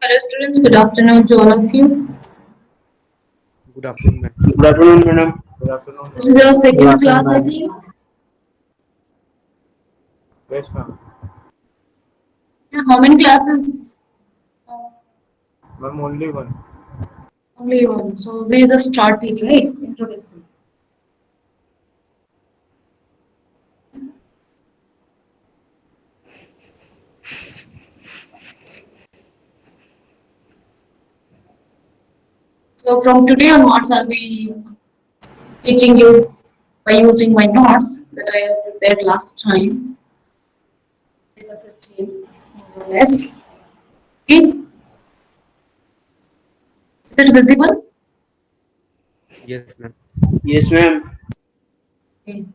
Hello students, good afternoon to all of you. Good afternoon, ma'am. Good afternoon, madam. Good afternoon, This ma'am. is your Good second afternoon, class, I ma'am. think. Yes, ma'am. Yeah, how many classes? Uh, Ma'am, only one. Only one. So we just start it, right? Introduction. So from today onwards, I'll be teaching you by using my notes that I have prepared last time. Because it's same, more or less. Okay, is it visible? Yes, ma'am. Yes, ma'am. Okay.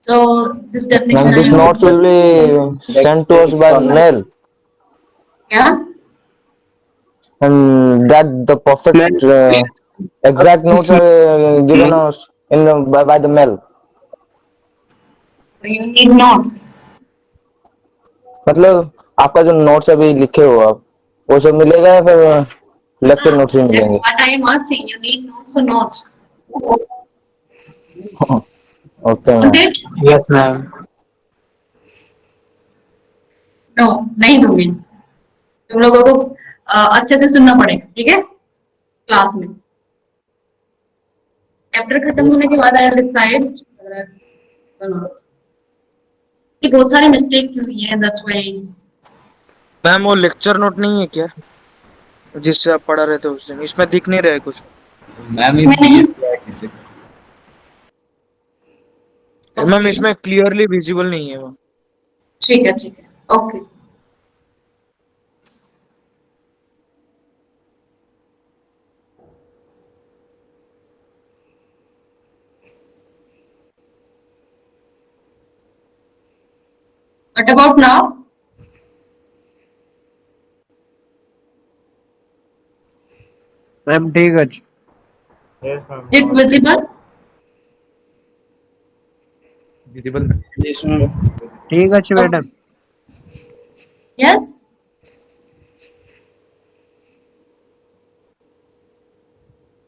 So this definition And I this notes have. will be sent to us by mail, Yeah. and that the perfect Ma'am, exact notes this are given month, us in the by the mail. You need notes. मतलब आपका जो notes अभी लिखे हो आप वो सब मिलेगा या फिर lecture Ah, notes he that's मिलेंगे? what I am asking. You need notes or not? Okay Want ma'am. it? yes, ma'am. No, नहीं दूंगी. तुम लोगों को अच्छे से सुनना पड़ेगा, ठीक है? क्लास में. चैप्टर खत्म होने के बाद आई डिसाइड कि बहुत सारी मिस्टेक की हुई है, that's why. मैम वो लेक्चर नोट नहीं है क्या जिससे आप पढ़ा रहे थे उस दिन? इसमें दिख नहीं रहा है कुछ. मैम ये इसमें नहीं. Ma'am Okay. इसमें क्लियरली विजिबल नहीं है वो. ठीक है, ठीक है. Okay. What about now? Ma'am ठीक है. Yes, ma'am. Is it visible? Visible, ma'am. Yes, ma'am. ठीक है madam. Okay. Yes.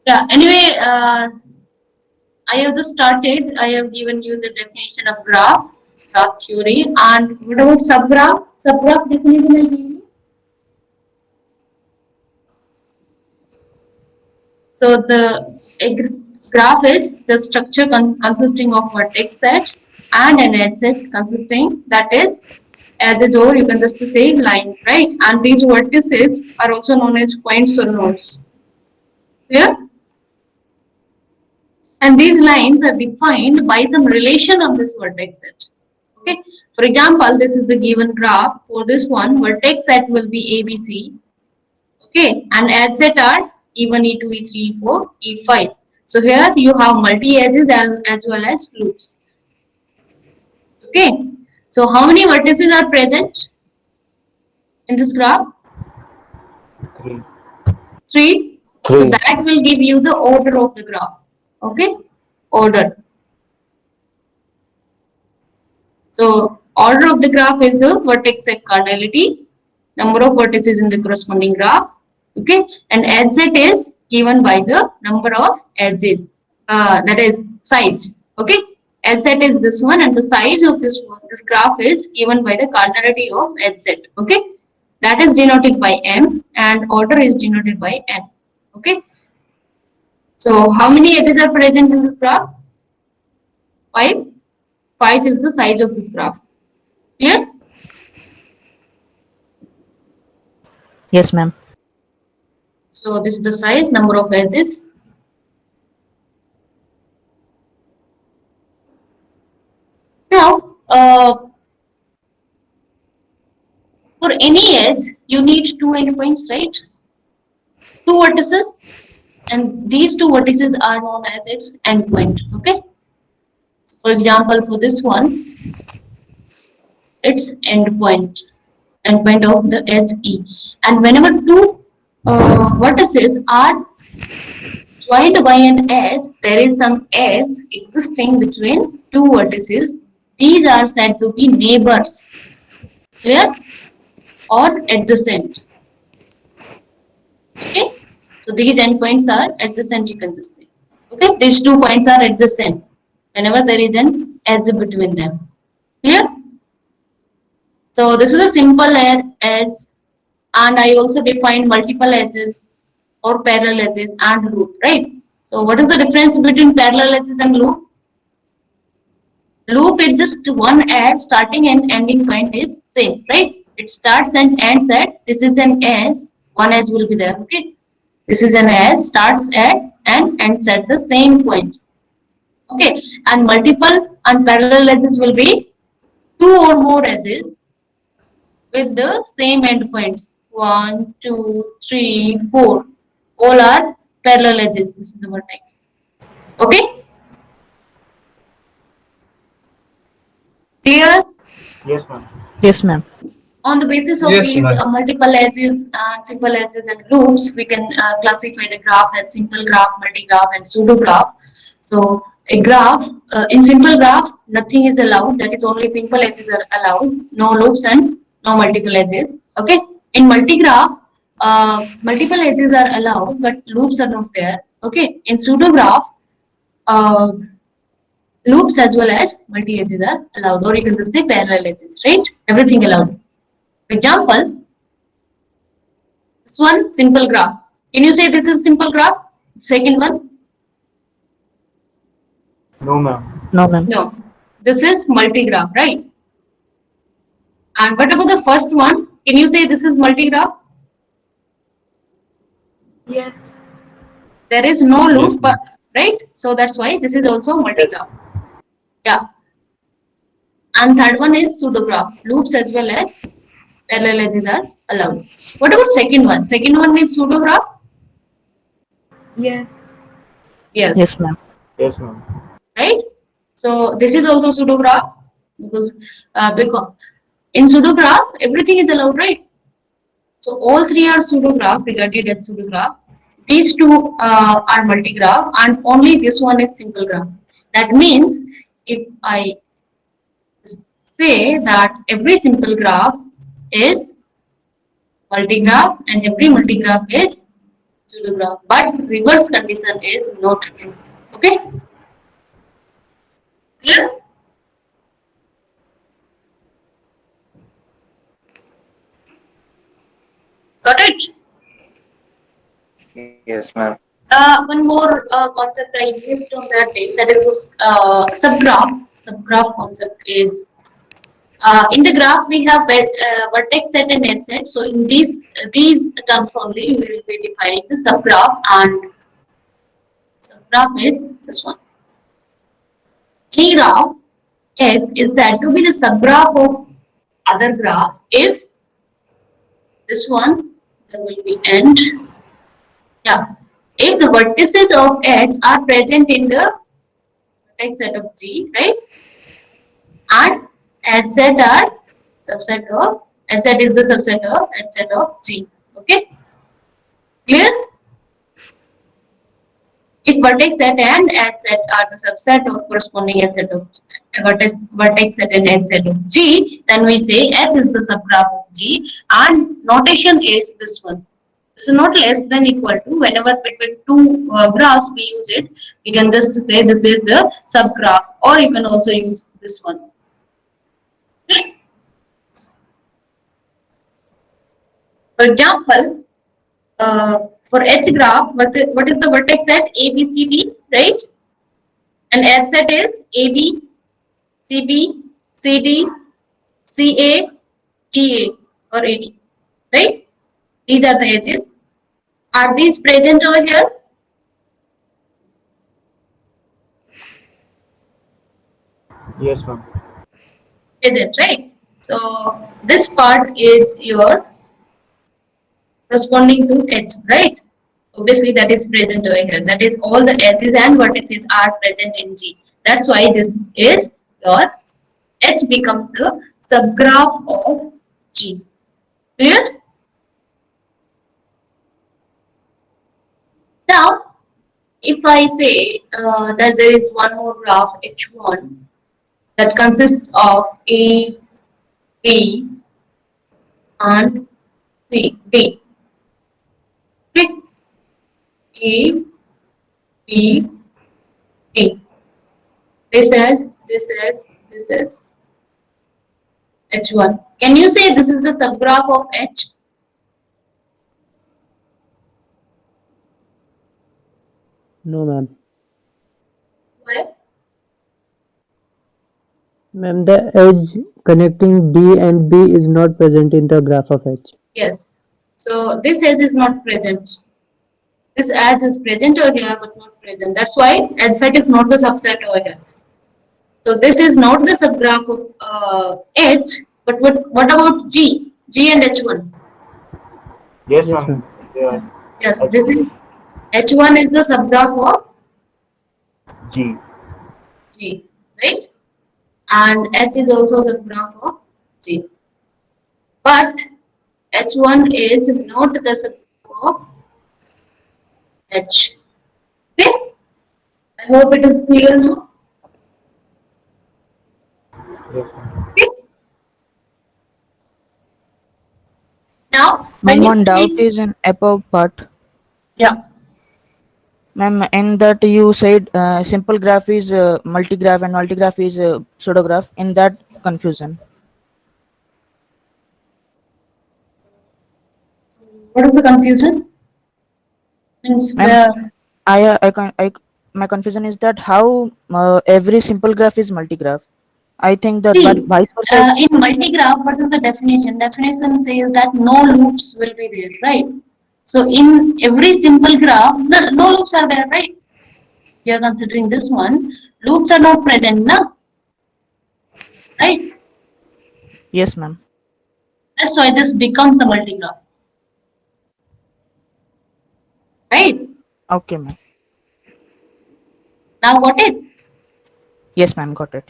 Yeah. Anyway, I have just started. I have given you the definition of graph theory, and what about subgraph? Subgraph definition I give you. So graph is the structure consisting of vertex set and an edge set consisting, that is edges, or you can just say lines, right? And these vertices are also known as points or nodes. Clear? And these lines are defined by some relation of this vertex set. Okay. For example, this is the given graph. For this one, vertex set will be ABC. Okay, and edge set are E1, E2, E3, E4, E5. So here you have multi edges as well as loops. Okay, so how many vertices are present in this graph? Three. 3. So 3. that will give you the order of the graph. Okay, order. So order of the graph is the vertex set cardinality, number of vertices in the corresponding graph. Okay, and edge set is given by the number of edges, that is sides. Okay, edge set is this one, and the size of this graph is given by the cardinality of edge set. Okay, that is denoted by m, and order is denoted by n. Okay, so how many edges are present in this graph? 5. 5 is the size of this graph. Clear? Yes, ma'am. So this is the size, number of edges. Now, for any edge, you need two endpoints, right? Two vertices, and these two vertices are known as its endpoint. Okay. So for example, for this one, its endpoint of the edge E, and whenever two vertices are joined by an edge, there is some edge existing between two vertices. These are said to be neighbors. Clear? Or adjacent. So these endpoints are adjacent, you can just say. Okay, these 2 points are adjacent whenever there is an edge between them. Clear? So this is a simple edge, and I also defined multiple edges or parallel edges and loop, right? So what is the difference between parallel edges and loop? Loop is just one edge, starting and ending point is same, right? It starts and ends at, this is an edge, one edge will be there, okay? This is an edge, starts at and ends at the same point, okay? And multiple and parallel edges will be 2 or more edges with the same endpoints. 1, 2, 3, 4. All are parallel edges. This is the vertex. Okay? Clear? Yes, ma'am. Yes, ma'am. On the basis of Yes, these ma'am. multiple edges, simple edges and loops, we can classify the graph as simple graph, multi-graph and pseudo graph. So a graph, in simple graph, nothing is allowed. That is, only simple edges are allowed. No loops and no multiple edges. Okay. In multi-graph, multiple edges are allowed, but loops are not there. Okay. In pseudo graph, uh, loops as well as multi edges are allowed, or you can just say parallel edges, right? Everything allowed. For example, this one simple graph. Can you say this is simple graph? Second one? No, ma'am. No, ma'am. No. This is multi-graph, right? And what about the first one? Can you say this is multi-graph? Yes. There is no Yes, loop, ma'am. right? So that's why this is also multi-graph. Yeah. And third one is pseudograph. Loops as well as parallel edges are allowed. What about second one? Second one is pseudograph? Yes. Yes. Yes, ma'am. Yes, ma'am. Right? So this is also pseudograph, because in pseudograph everything is allowed, right? So all three are pseudograph, regarded as pseudograph. These two are multigraph, and only this one is simple graph. That means if I say that every simple graph is multigraph and every multigraph is pseudograph, but reverse condition is not true. Okay? Clear? Got it? Yes, ma'am. One more concept I missed on that day, that is this subgraph. Subgraph concept is, in the graph we have vertex set and edge set. So in these terms only we will be defining the subgraph, and subgraph is this one. Any graph X is said to be the subgraph of other graph if this one, there will be end. Yeah. If the vertices of X are present in the vertex set of G, right? And edge set are subset of, edge set is the subset of edge set of G. Okay? Clear? If vertex set and edge set are the subset of corresponding edge set of vertex set and edge set of G, then we say H is the subgraph of G, and notation is this one. So not less than equal to, whenever between two graphs we use it, we can just say this is the subgraph, or you can also use this one. Okay. For example, for H graph, what is the vertex set? A, B, C, D, right? And edge set is A, B, C, B, C, D, C, A, G, A, or A, D, right? These are the edges. Are these present over here? Yes, ma'am. Present, right? So this part is your corresponding to H, right? Obviously that is present over here. That is, all the edges and vertices are present in G. That's why this is your H becomes the subgraph of G. Clear? Now, if I say that there is one more graph H1 that consists of A, B, and C, D. Okay? A, B, D. This is H1. Can you say this is the subgraph of H? No, ma'am. Why? Ma'am, the edge connecting D and B is not present in the graph of H. Yes. So this edge is not present. This edge is present over here but not present. That's why edge set is not the subset over here. So this is not the subgraph of H. But what about G? G and H1. Yes, Yes, ma'am. ma'am. They are Yes, this H1 is H1 is the subgraph of G. G, right? And H is also subgraph of G. But H1 is not the subgraph of H. Okay? I hope it is clear now. Yes, ma'am. Okay? Now, when Ma'am, you one doubt say, is in above part. yeah, Ma'am, in that you said simple graph is multigraph and multigraph is pseudograph. In that confusion. what is the confusion? Means Ma'am, where, my confusion is that how every simple graph is multigraph. I think that, but see, vice versa. in multigraph, what is the definition? Definition says that no loops will be there, right? So in every simple graph, no loops are there, right? We are considering this one. Loops are not present, na? Right? Yes, ma'am. That's why this becomes the multigraph, right? Okay, ma'am. Now got it? Yes, ma'am. Got it.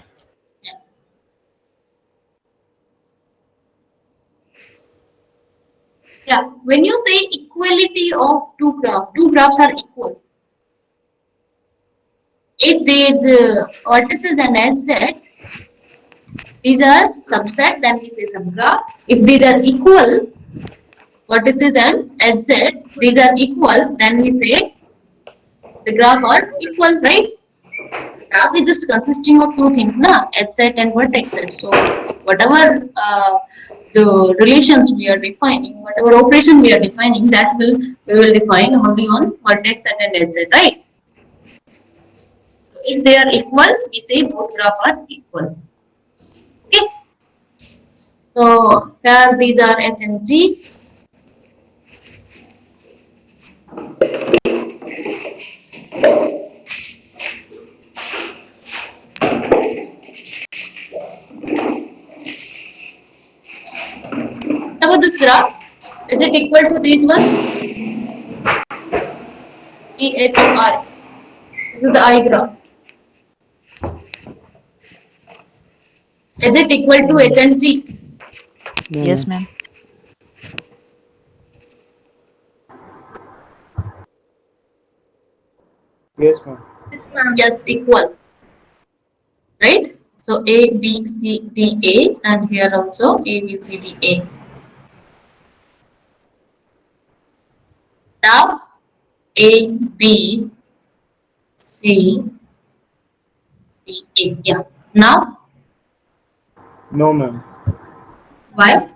Yeah. Yeah. When you say equality of two graphs are equal. If these vertices and edge set, these are subset, then we say subgraph. If these are equal, vertices and edge set, these are equal, then we say the graph are equal, right? Graph is just consisting of two things, na? Edge set and vertex set. So whatever the relations we are defining, whatever operation we are defining, that we will define only on vertex set and edge set, right? So if they are equal, we say both graph are equal. Okay. So here these are H and G. What about this graph? Is it equal to this one? EHI. This is the I graph. Is it equal to H and G? No, Yes, ma'am. ma'am. Yes, ma'am. Yes, equal. Right? So A, B, C, D, A, and here also A, B, C, D, A. Now A, B, C, D, A. Yeah. Now No, ma'am. why?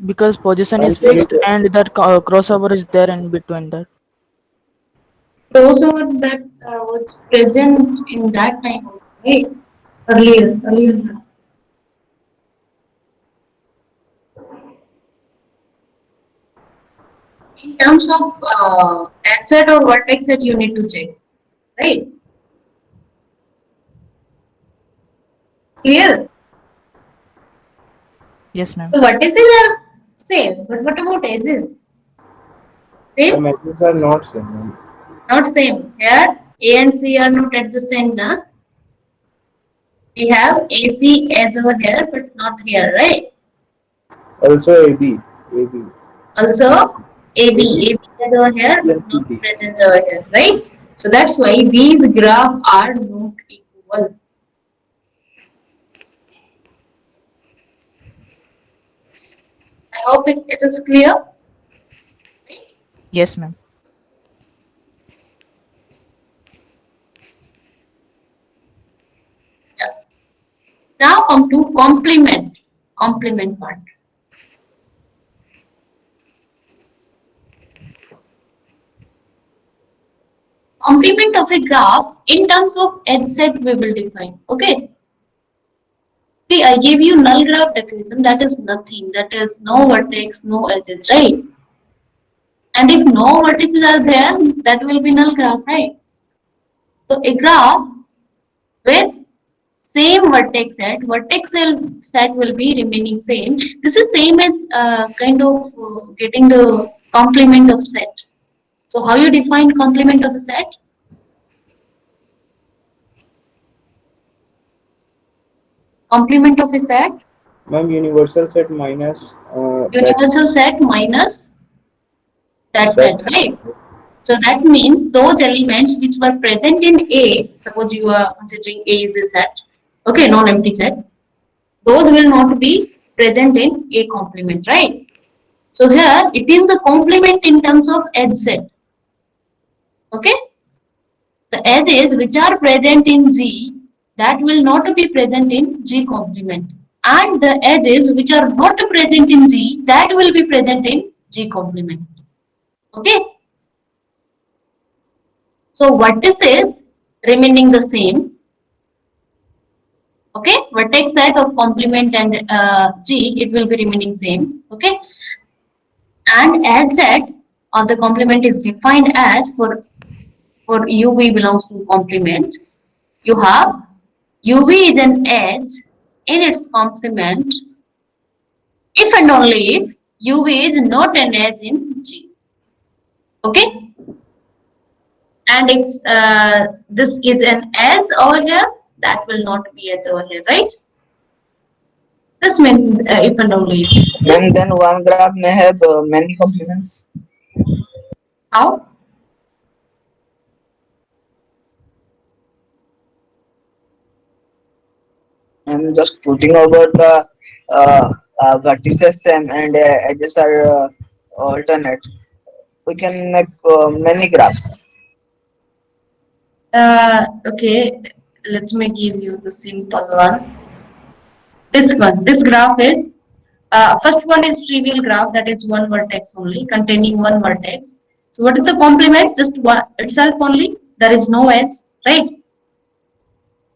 Because position I'm is saying fixed and that crossover is there in between that. Crossover that was present in that time also, right? Earlier. In terms of asset or vertex that you need to check, right? Clear? Yes, ma'am. So vertices are same, but what about edges? the Same? matches are not same, ma'am. Not same. Here A and C are not adjacent, na? We have AC edge over here, but not here, right? Also AB. AB. Also AB. AB edge over here, Yes, but not CD. present over here, right? So that's why these graphs are not equal. I hope it is clear. Yes, ma'am. Yeah. Now come to complement part. Complement of a graph in terms of edge set we will define. Okay. See, I gave you null graph definition. That is nothing. That is no vertex, no edges, right? And if no vertices are there, that will be null graph, right? So a graph with same vertex set will be remaining same. This is same as kind of getting the complement of set. So how you define complement of a set? Complement of a set, Ma'am, universal set minus that universal set minus that that. set, right? So that means those elements which were present in A, suppose you are considering A is a set, okay, non-empty set, those will not be present in A complement, right? So here it is the complement in terms of edge set, okay? The edges which are present in G, that will not be present in G complement, and the edges which are not present in G, that will be present in G complement, okay? So vertices remaining the same, okay, vertex set of complement and G, it will be remaining same, okay, and edge set of the complement is defined as for UV belongs to complement, you have UV is an edge in its complement if and only if UV is not an edge in G, okay, and if this is an edge over here, that will not be edge over here, right? This means if and only if. Ma'am, then one graph may have many complements. How? I'm just putting over the vertices same and edges are alternate. We can make many graphs. Okay, let me give you the simple one. This graph is, first one is trivial graph, that is one vertex only, containing one vertex. So what is the complement? Just one itself only, there is no edge, right?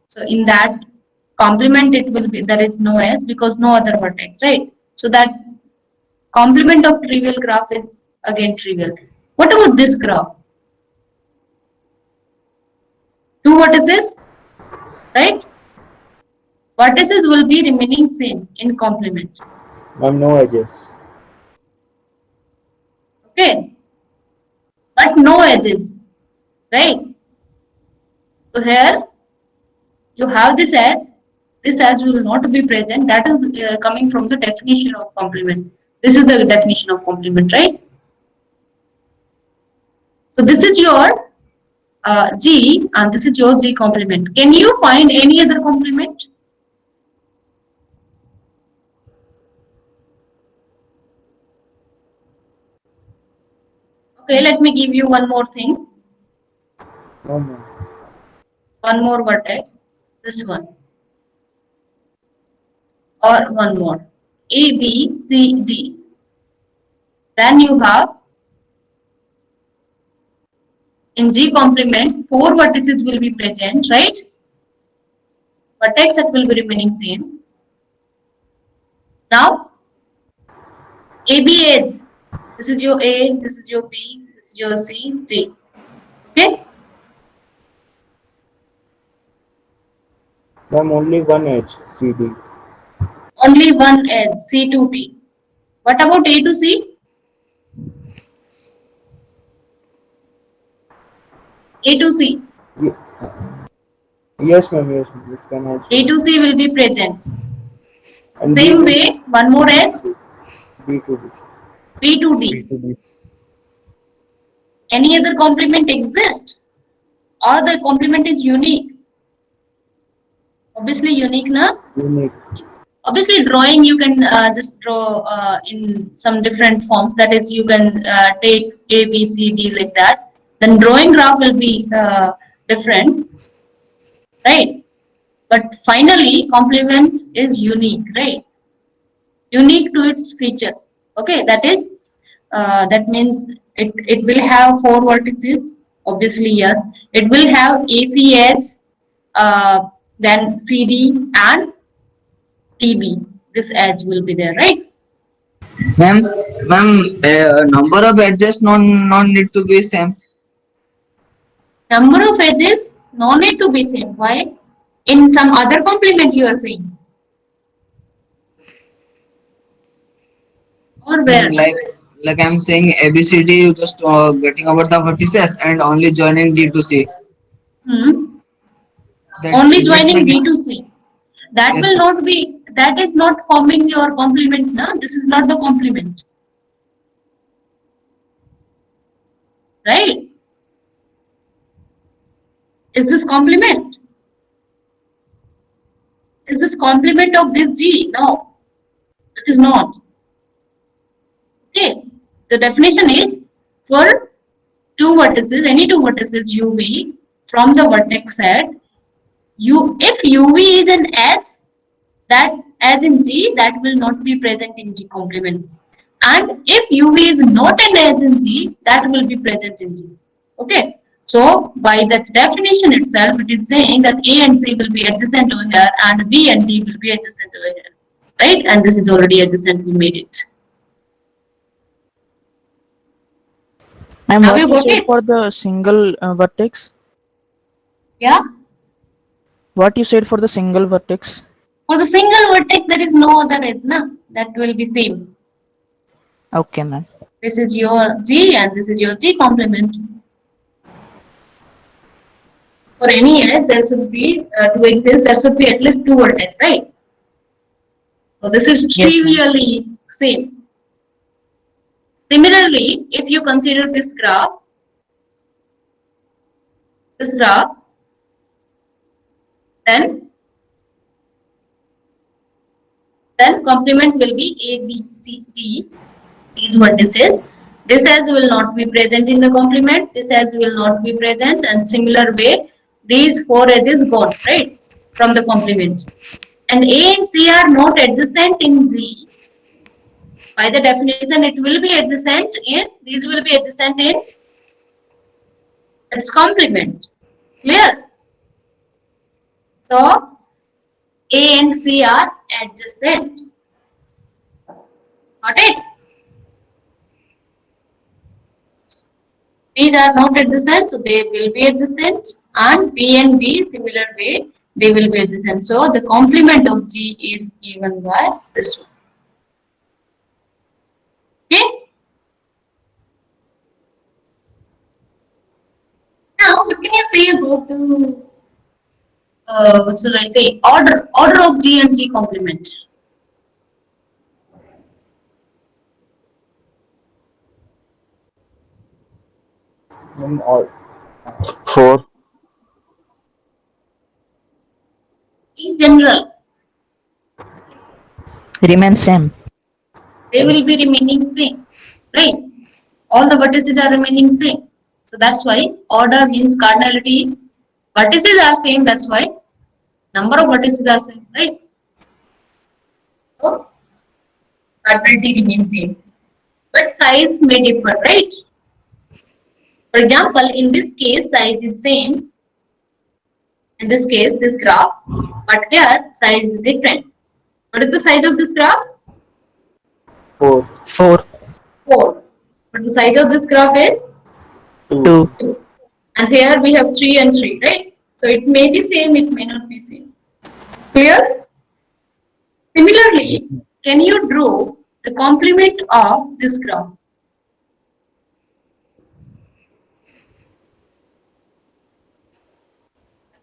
So in that complement it will be, there is no edge because no other vertex, right? So that complement of trivial graph is again trivial. What about this graph? Two vertices, right? Vertices will be remaining same in complement. Ma'am, no edges. Okay, but no edges, right? So here you have this edge will not be present. That is coming from the definition of complement. This is the definition of complement, right? So this is your G and this is your G complement. Can you find any other complement? Okay, let me give you one more thing. No, ma'am. One more vertex. This one. Or one more. A, B, C, D. Then you have in G complement, 4 vertices will be present, right? Vertex set will be remaining same. Now, AB edge. This is your A, this is your B, this is your C, D. Okay? Ma'am, only one edge, CD. Only one edge, C to D. What about A to C? A to C. Ye- Yes, ma'am, yes, ma'am. It can also. A to C will be present. And B Same to way, one more edge, B to B. B to B D. to B. Any other complement exist? Or the complement is unique? Obviously unique, na? Unique. Obviously, drawing you can just draw in some different forms. That is, you can take A, B, C, D like that. Then drawing graph will be different, right? But finally, complement is unique, right? Unique to its features. Okay, that means it will have four vertices. Obviously, yes. It will have AC edge, then CD and TB. This edge will be there, right? Ma'am, number of edges non need to be same. Number of edges no need to be same. Why? In some other complement you are saying, or where? Like I'm saying ABCD, you just getting over the vertices and only joining D to C. Hmm. That Only is that joining like D to C. That yes, will not be. That is not forming your complement. No, this is not the complement, right? Is this complement? Is this complement of this G? No, it is not. Okay. The definition is for two vertices, any two vertices UV from the vertex set. If UV is an edge, that as in G, that will not be present in G complement. And if UV is not an edge in G, that will be present in G. Okay. So by that definition itself, it is saying that A and C will be adjacent over here and B and D will be adjacent over here. Right? And this is already adjacent, we made it. Ma'am, Now what you you got said it? for the single vertex? Yeah. What you said for the single vertex? For the single vertex, there is no other edge, na? That will be same. Okay, ma'am. This is your G and this is your G complement. For any edge, there should be, to exist, there should be at least two vertices, right? So this is Yes, ma'am. trivially same. Similarly, if you consider this graph, then complement will be A, B, C, D, these vertices. This edge will not be present in the complement, this edge will not be present, and similar way, these four edges gone, right, from the complement. And A and C are not adjacent in Z. By the definition, it will be adjacent in, these will be adjacent in its complement. Clear? So, A and C are adjacent. Got it? These are not adjacent, so they will be adjacent. And B and D, similar way, they will be adjacent. So, the complement of G is given by this one. Okay? Now, what can you say about what shall I say? Order of G and G complement. All. 4. In general, Remain same. they will be remaining same, right? All the vertices are remaining same. So that's why order means cardinality. Vertices are same, that's why number of vertices are same, right? So cardinality remains same. But size may differ, right? For example, in this case, size is same. In this case, this graph, but here size is different. What is the size of this graph? 4. 4, 4. But the size of this graph is 2. 2. 2. And here we have 3 and 3, right? So it may be same, it may not be same. Clear? Similarly, can you draw the complement of this graph?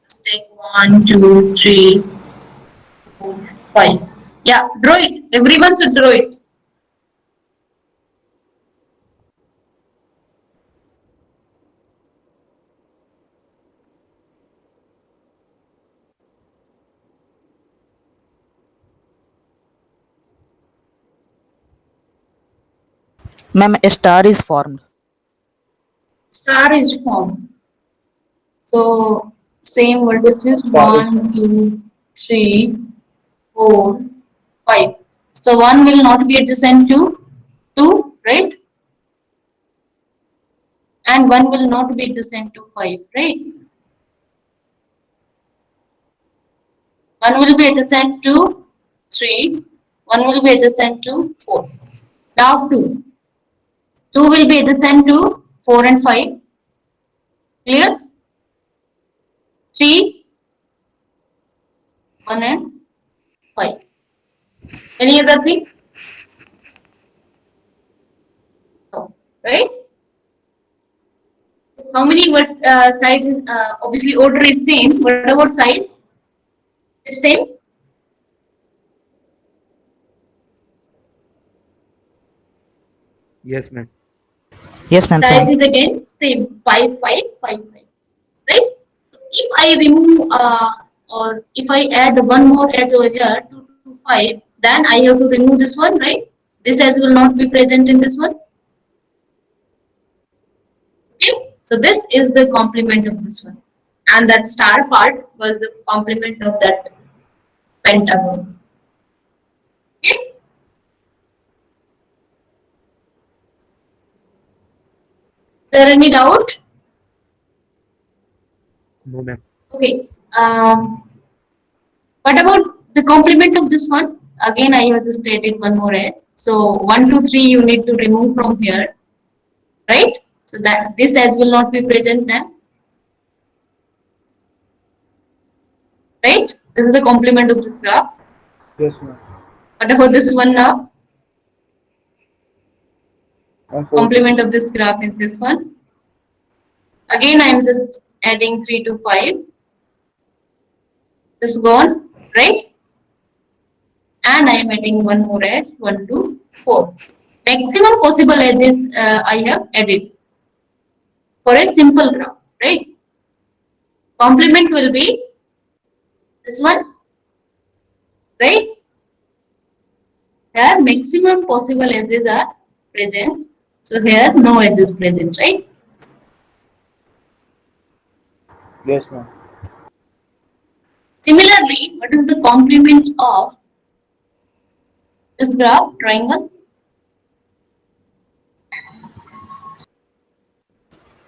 Let's take 1, 2, 3, 4, 5. Yeah, draw it. Everyone should draw it. Ma'am, a star is formed. Star is formed. So same vertices Star is 1, 2, 3, 4, 5. So 1 will not be adjacent to 2, right? And 1 will not be adjacent to 5, right? 1 will be adjacent to 3, 1 will be adjacent to 4. Now 2. 2 will be adjacent to 4 and 5. Clear? 3, 1 and 5. Any other thing? No. Right? How many sides? Obviously, order is same. What about size? It's same. Yes, ma'am. Yes, ma'am, Size same. is again same. 5, 5, 5, 5. Right? If I remove or if I add one more edge over here, 2 to 5, then I have to remove this one, right? This edge will not be present in this one. Okay? So this is the complement of this one. And that star part was the complement of that pentagon. Okay? Is there any doubt? No, ma'am. Okay. What about the complement of this one? Again, I have just stated one more edge. So 1, 2, 3 you need to remove from here, right? So that this edge will not be present then, right? This is the complement of this graph. yes, ma'am. What about this one now? And 4. Complement of this graph is this one. Again, I am just adding 3 to 5. This is gone, right? And I am adding one more edge, 1 to 4. Maximum possible edges I have added for a simple graph, right? Complement will be this one, right? Here maximum possible edges are present. So here no edge is present, right? Yes, ma'am. Similarly, what is the complement of this graph triangle?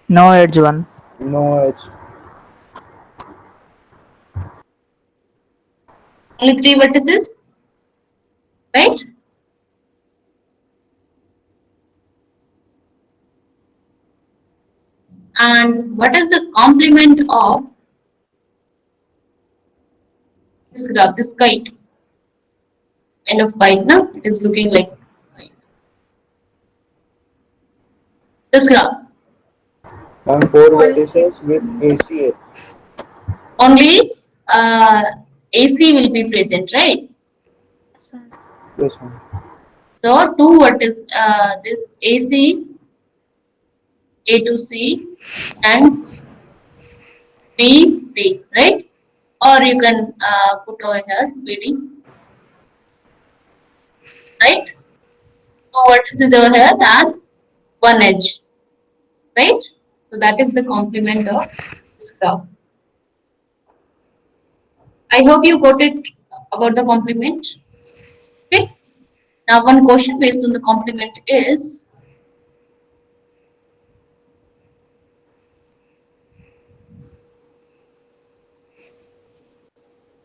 No edge 1. No edge. Only 3 vertices, right? And what is the complement of this graph, this kite? Kind of kite, no? It is looking like kite. This graph. And 4 vertices with ACA. Only AC will be present, right? Yes, ma'am. So two vertices, this AC, A to C, and B, D, right? Or you can put over here BD, right? Two vertices over here and one edge, right? So that is the complement of this graph. I hope you got it about the complement. Okay. Now one question based on the complement is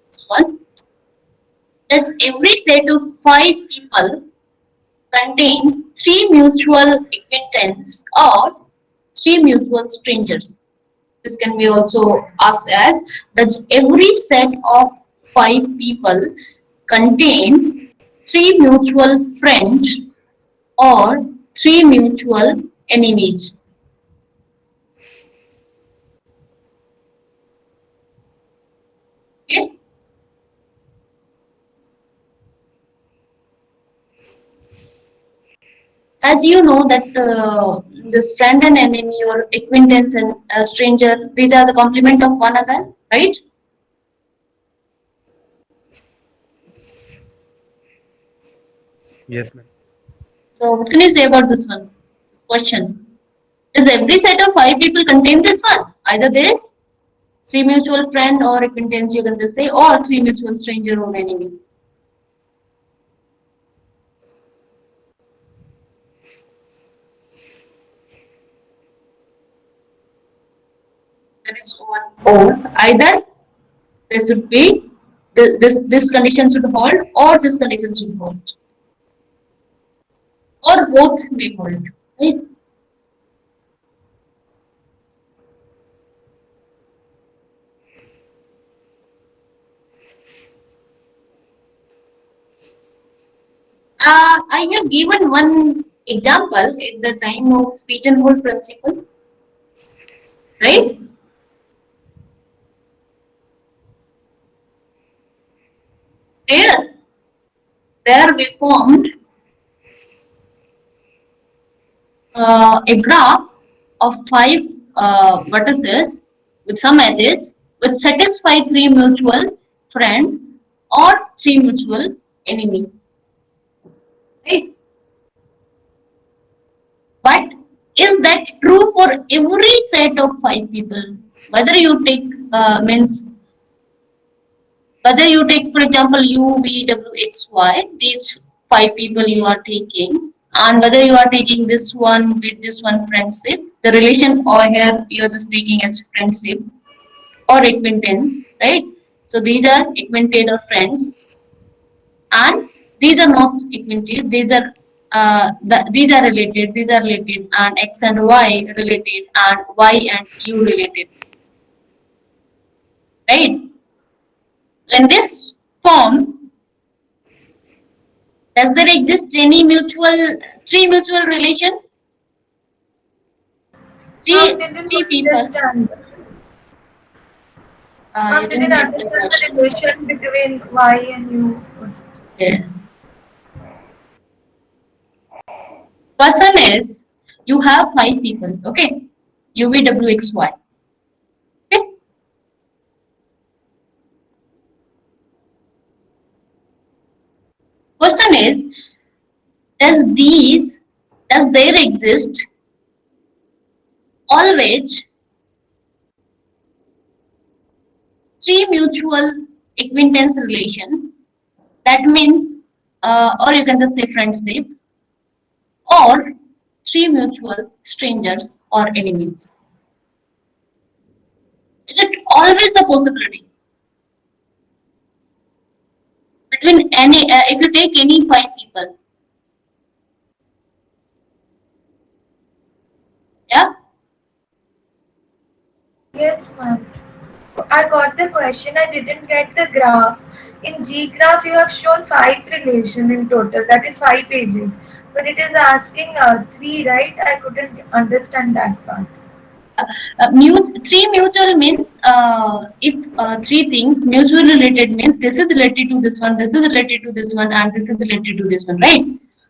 this one. Does every set of 5 people contain 3 mutual acquaintance or 3 mutual strangers? This can be also asked as, does every set of 5 people contain 3 mutual friends or 3 mutual enemies? Okay. As you know that this friend and enemy or acquaintance and stranger, these are the complement of one another, right? Yes, ma'am. So what can you say about this one? This question. Does every set of 5 people contain this one? Either this, 3 mutual friend or acquaintance you can just say, or 3 mutual stranger or enemy. There is one or. Either this should be this condition should hold or this condition should hold. Or both may hold. Right? I have given one example at the time of pigeonhole principle, right? There, there we formed a graph of 5 vertices with some edges which satisfy 3 mutual friend or 3 mutual enemy, right? But is that true for every set of 5 people? Whether you take means whether you take, for example, U, V, W, X, Y, these 5 people you are taking, and whether you are taking this one with this one friendship, the relation or here you are just taking as friendship or acquaintance, right? So these are acquainted or friends, and these are not acquainted. These are related. These are related, and X and Y related, and Y and U related, right? In this form, does there exist any three mutual relation? Three people. Understand. You Didn't didn't get the understand the question. relation between Y and U. Yeah. Person is you have 5 people, okay? U, V, W, X, Y. Okay? Question is, does there exist always 3 mutual acquaintance relation? That means, or you can just say friendship, or 3 mutual strangers or enemies. Is it always a possibility? Between any, if you take any 5 people, yeah? Yes, ma'am. I got the question. I didn't get the graph. In G graph, you have shown 5 relation in total. That is 5 pages. But it is asking 3, right? I couldn't understand that part. Three mutual means if 3 things mutual related means this is related to this one, this is related to this one, and this is related to this one, right?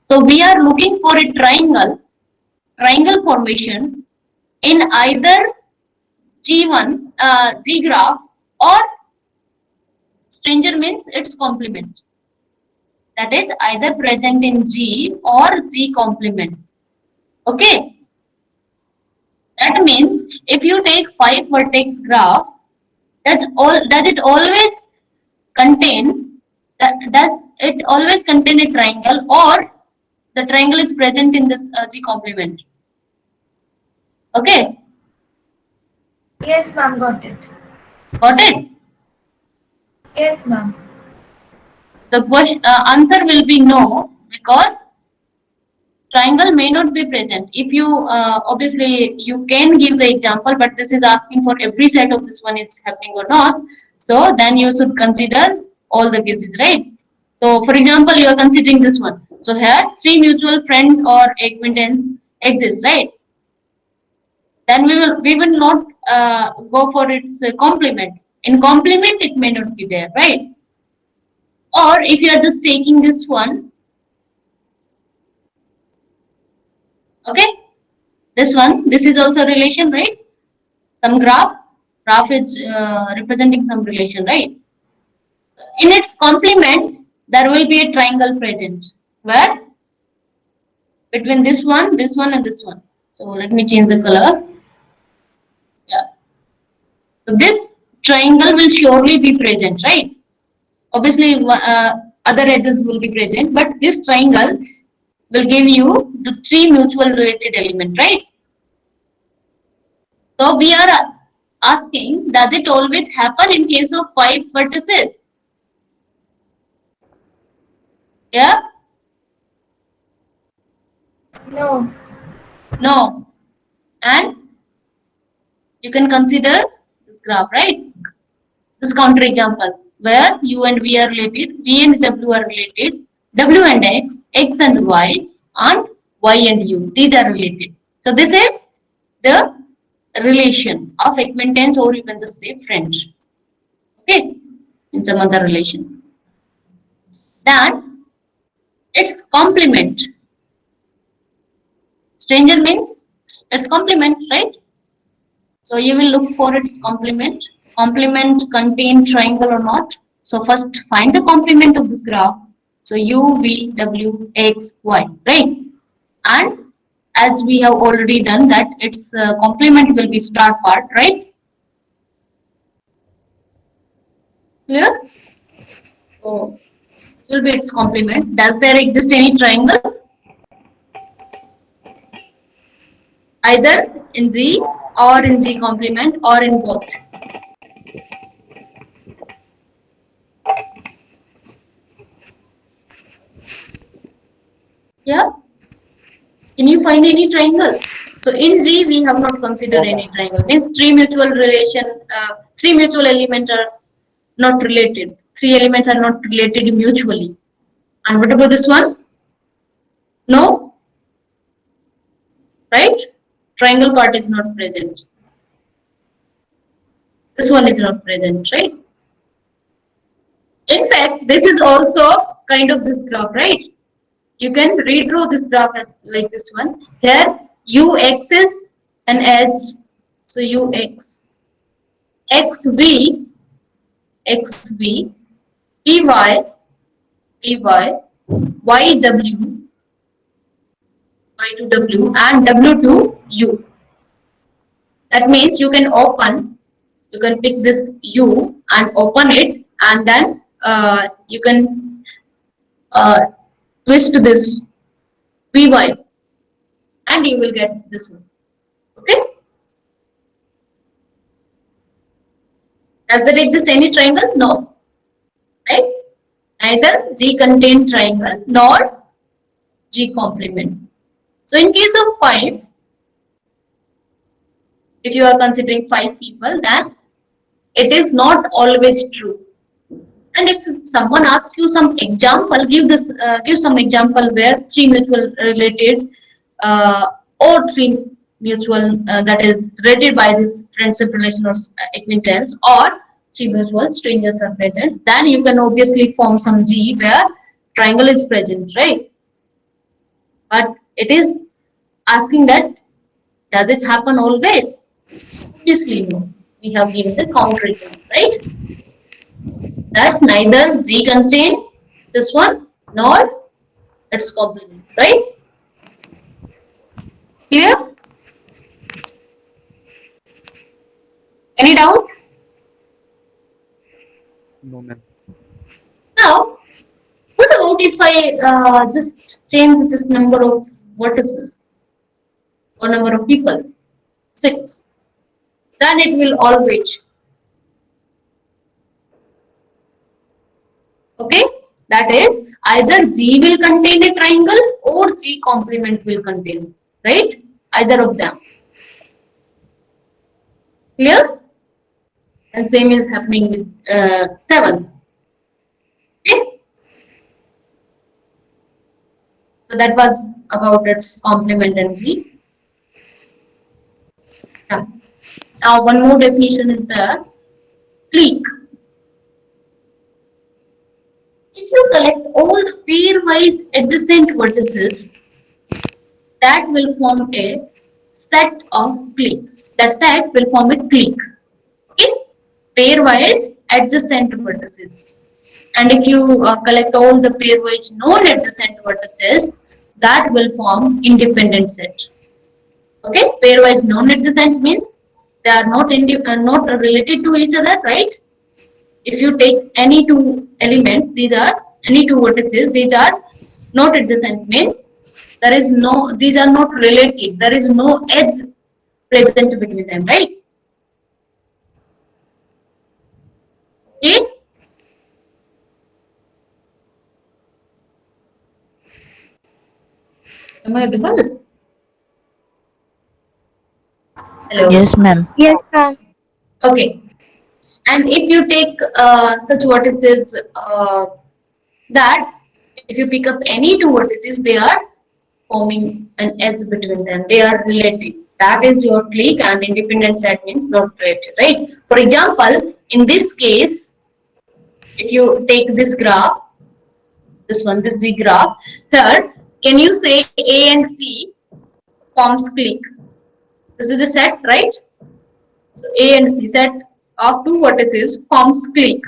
So we are looking for a triangle formation in either G1 G graph or stranger means its complement. That is either present in G or G complement. Okay. That means if you take 5 vertex graph, does it always contain does it always contain a triangle, or the triangle is present in this G complement? Okay, Yes, ma'am. Got it. got it? Yes, ma'am. The question answer will be no, because triangle may not be present. If you obviously you can give the example, but this is asking for every set of this one is happening or not. So then you should consider all the cases, right? So for example, you are considering this one. So here 3 mutual friend or acquaintance exist, right? Then we will not go for its complement. In complement, it may not be there, right? Or if you are just taking this one, okay, this one, this is also relation, right? Some graph is representing some relation, right? In its complement, there will be a triangle present where between this one, and this one. So let me change the color. Yeah. So this triangle will surely be present, right? Obviously, other edges will be present, but this triangle will give you the three mutual related element, right? So we are asking, does it always happen in case of 5 vertices? Yeah? No. No. And you can consider this graph, right? This counter example where u and v are related, v and w are related, w and x and y and u. These are related. So this is the relation of acquaintance, or you can just say friend. Okay, in some other relation. Then its complement. Stranger means its complement, right? So you will look for its complement. Complement contain triangle or not. So first find the complement of this graph. So u, v, w, x, y, right? And as we have already done that, its complement will be star part, right? Clear? So this will be its complement. Does there exist any triangle? Either in G or in G complement or in both. Yeah? Can you find any triangle? So in G we have not considered any triangle. Means three mutual elements are not related. Three elements are not related mutually. And what about this one? No, right? Triangle part is not present. This one is not present, right? In fact, this is also kind of this graph, right? You can redraw this graph as like this one. Here, ux is an edge, so ux, xv, xv, py, py, yw, y to w, and w to u. That means you can pick this u and open it, and then you can twist this vy, and you will get this one. Okay? Does there exist any triangle? No. Right? Neither G contain triangle nor G complement. So in case of 5, if you are considering 5 people, then it is not always true. And if someone asks you some example, give some example where 3 mutual related or 3 mutual that is related by this friendship relation or acquaintance, or 3 mutual strangers are present, then you can obviously form some G where triangle is present, right? But it is asking that, does it happen always? Obviously no. We have given the counter example, right? That neither G contain this one nor its complement, right? Clear? Any doubt? No, ma'am. Now, what about if I just change this number of vertices or number of people? 6. Then it will always. Okay? That is, either G will contain a triangle or G complement will contain. Right? Either of them. Clear? And same is happening with 7. Okay? So that was about its complement and G. Yeah. Now one more definition is there. Clique. If you collect all the pairwise adjacent vertices, that will form a set of clique. That set will form a clique. Okay? Pairwise adjacent vertices. And if you collect all the pairwise non-adjacent vertices, that will form independent set. Okay, pairwise non-adjacent means they are not related to each other, right? If you take any two elements, these are any two vertices, these are not adjacent mean there is no, these are not related, there is no edge present between them, right? Okay. Am I audible? Hello. Yes, ma'am. Yes, ma'am. Okay. And if you take such vertices that if you pick up any two vertices, they are forming an edge between them. They are related. That is your clique, and independent set means not related, right? For example, in this case, if you take this graph, this one, this Z graph, here, can you say A and C forms clique? This is a set, right? So A and C set of two vertices forms clique.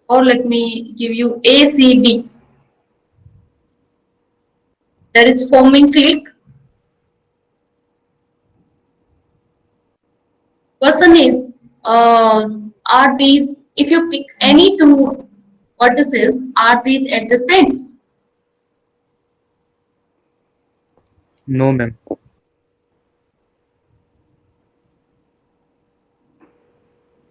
Or let me give you ACB. That is forming clique. Question is, are these, if you pick any two vertices, are these adjacent? No, ma'am.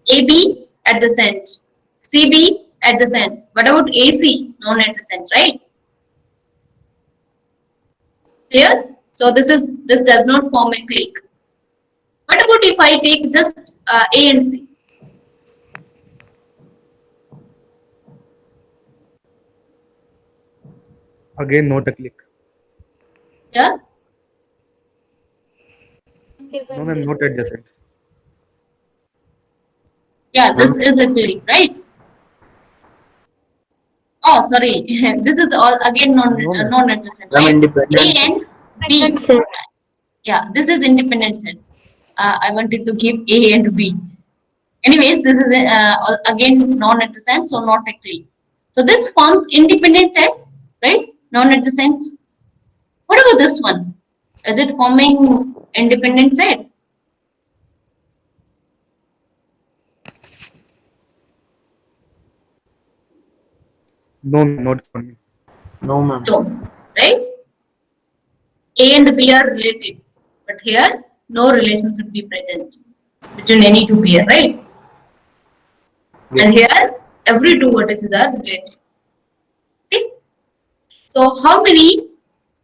AB adjacent, CB adjacent. What about AC? Non-adjacent, right? Clear? So this does not form a clique. What about if I take just A and C? Again, not a click. Yeah, No, ma'am, not adjacent. yeah. This is a clique, right? Oh, sorry. This is all again No, ma'am. non-adjacent, I'm right? A independent. and B. Yeah, this is independent set. I wanted to give A and B. Anyways, this is again non-adjacent, so not a clique. So this forms independent set, right? Non-adjacent. What about this one? Is it forming independent set? No, ma'am, not for me. No, ma'am. No, right? A and B are related, but here no relationship be present between any two pair, right? And Yes. here every two vertices are related. Okay? So how many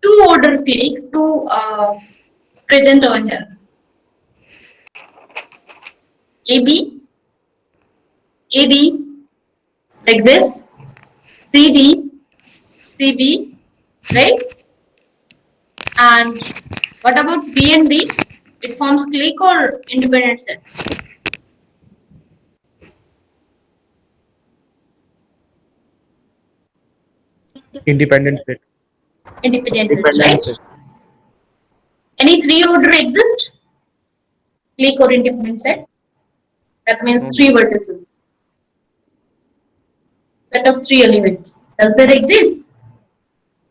two order clique to present over here? AB, AD, like this, CD, CB, right? And what about B and D? It forms clique or independent set? Independent set. Independent set, right? Independence. Any three order exist? Clique or independent set? That means No, ma'am. three vertices. Set of three elements. Does that exist?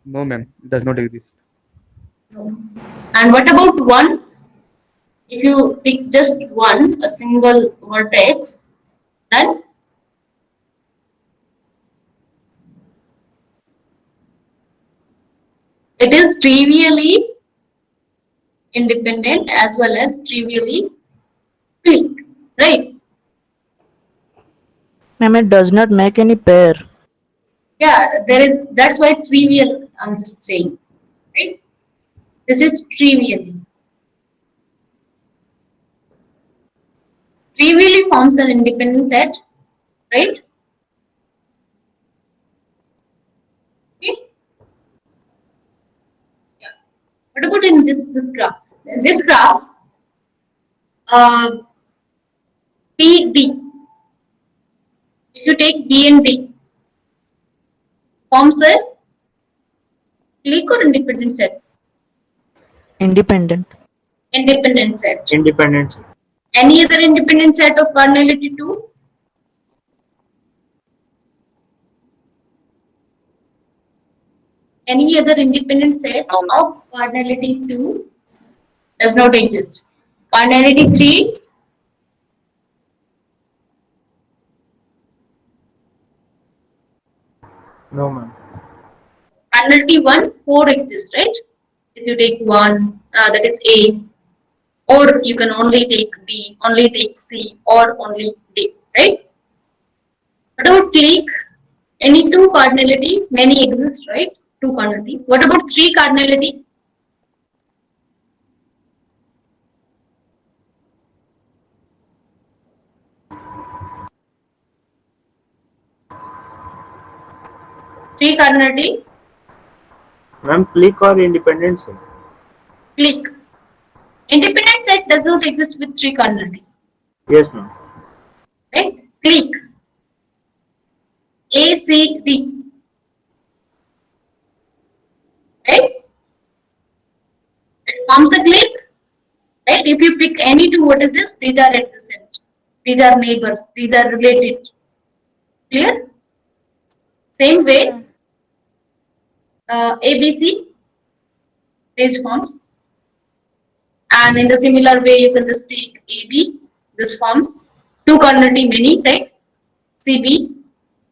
No, ma'am. Does not exist. No. And what about one? If you pick just one, a single vertex, then it is trivially independent as well as trivially clique, right? Ma'am, it does not make any pair. Yeah, there is, that's why trivial, I'm just saying, right? This is trivially. Trivially forms an independent set, right? Okay. Yeah. What about in this graph? This graph, PD. If you take B and D, forms a clique or independent set? Independent. Independent set. Independence. Any other independent set of cardinality 2? Any other independent set No, ma'am. of cardinality 2 does not exist. Cardinality 3, No, ma'am. cardinality 1, 4 exists, right? If you take 1, that is A, or you can only take B, only take C, or only D, right? What about clique? Any two cardinality? Many exist, right? Two cardinality. What about three cardinality? Three cardinality? Ma'am, click or independent set? Clique. Independent set does not exist with three cardinality, Yes, ma'am. right? Clique. A, C, D, right? It forms a clique, right? If you pick any two vertices, these are adjacent. These are neighbors. These are related. Clear? Same way, ABC, page forms. And in the similar way, you can just take AB, this forms. Two cardinality many, right? CB,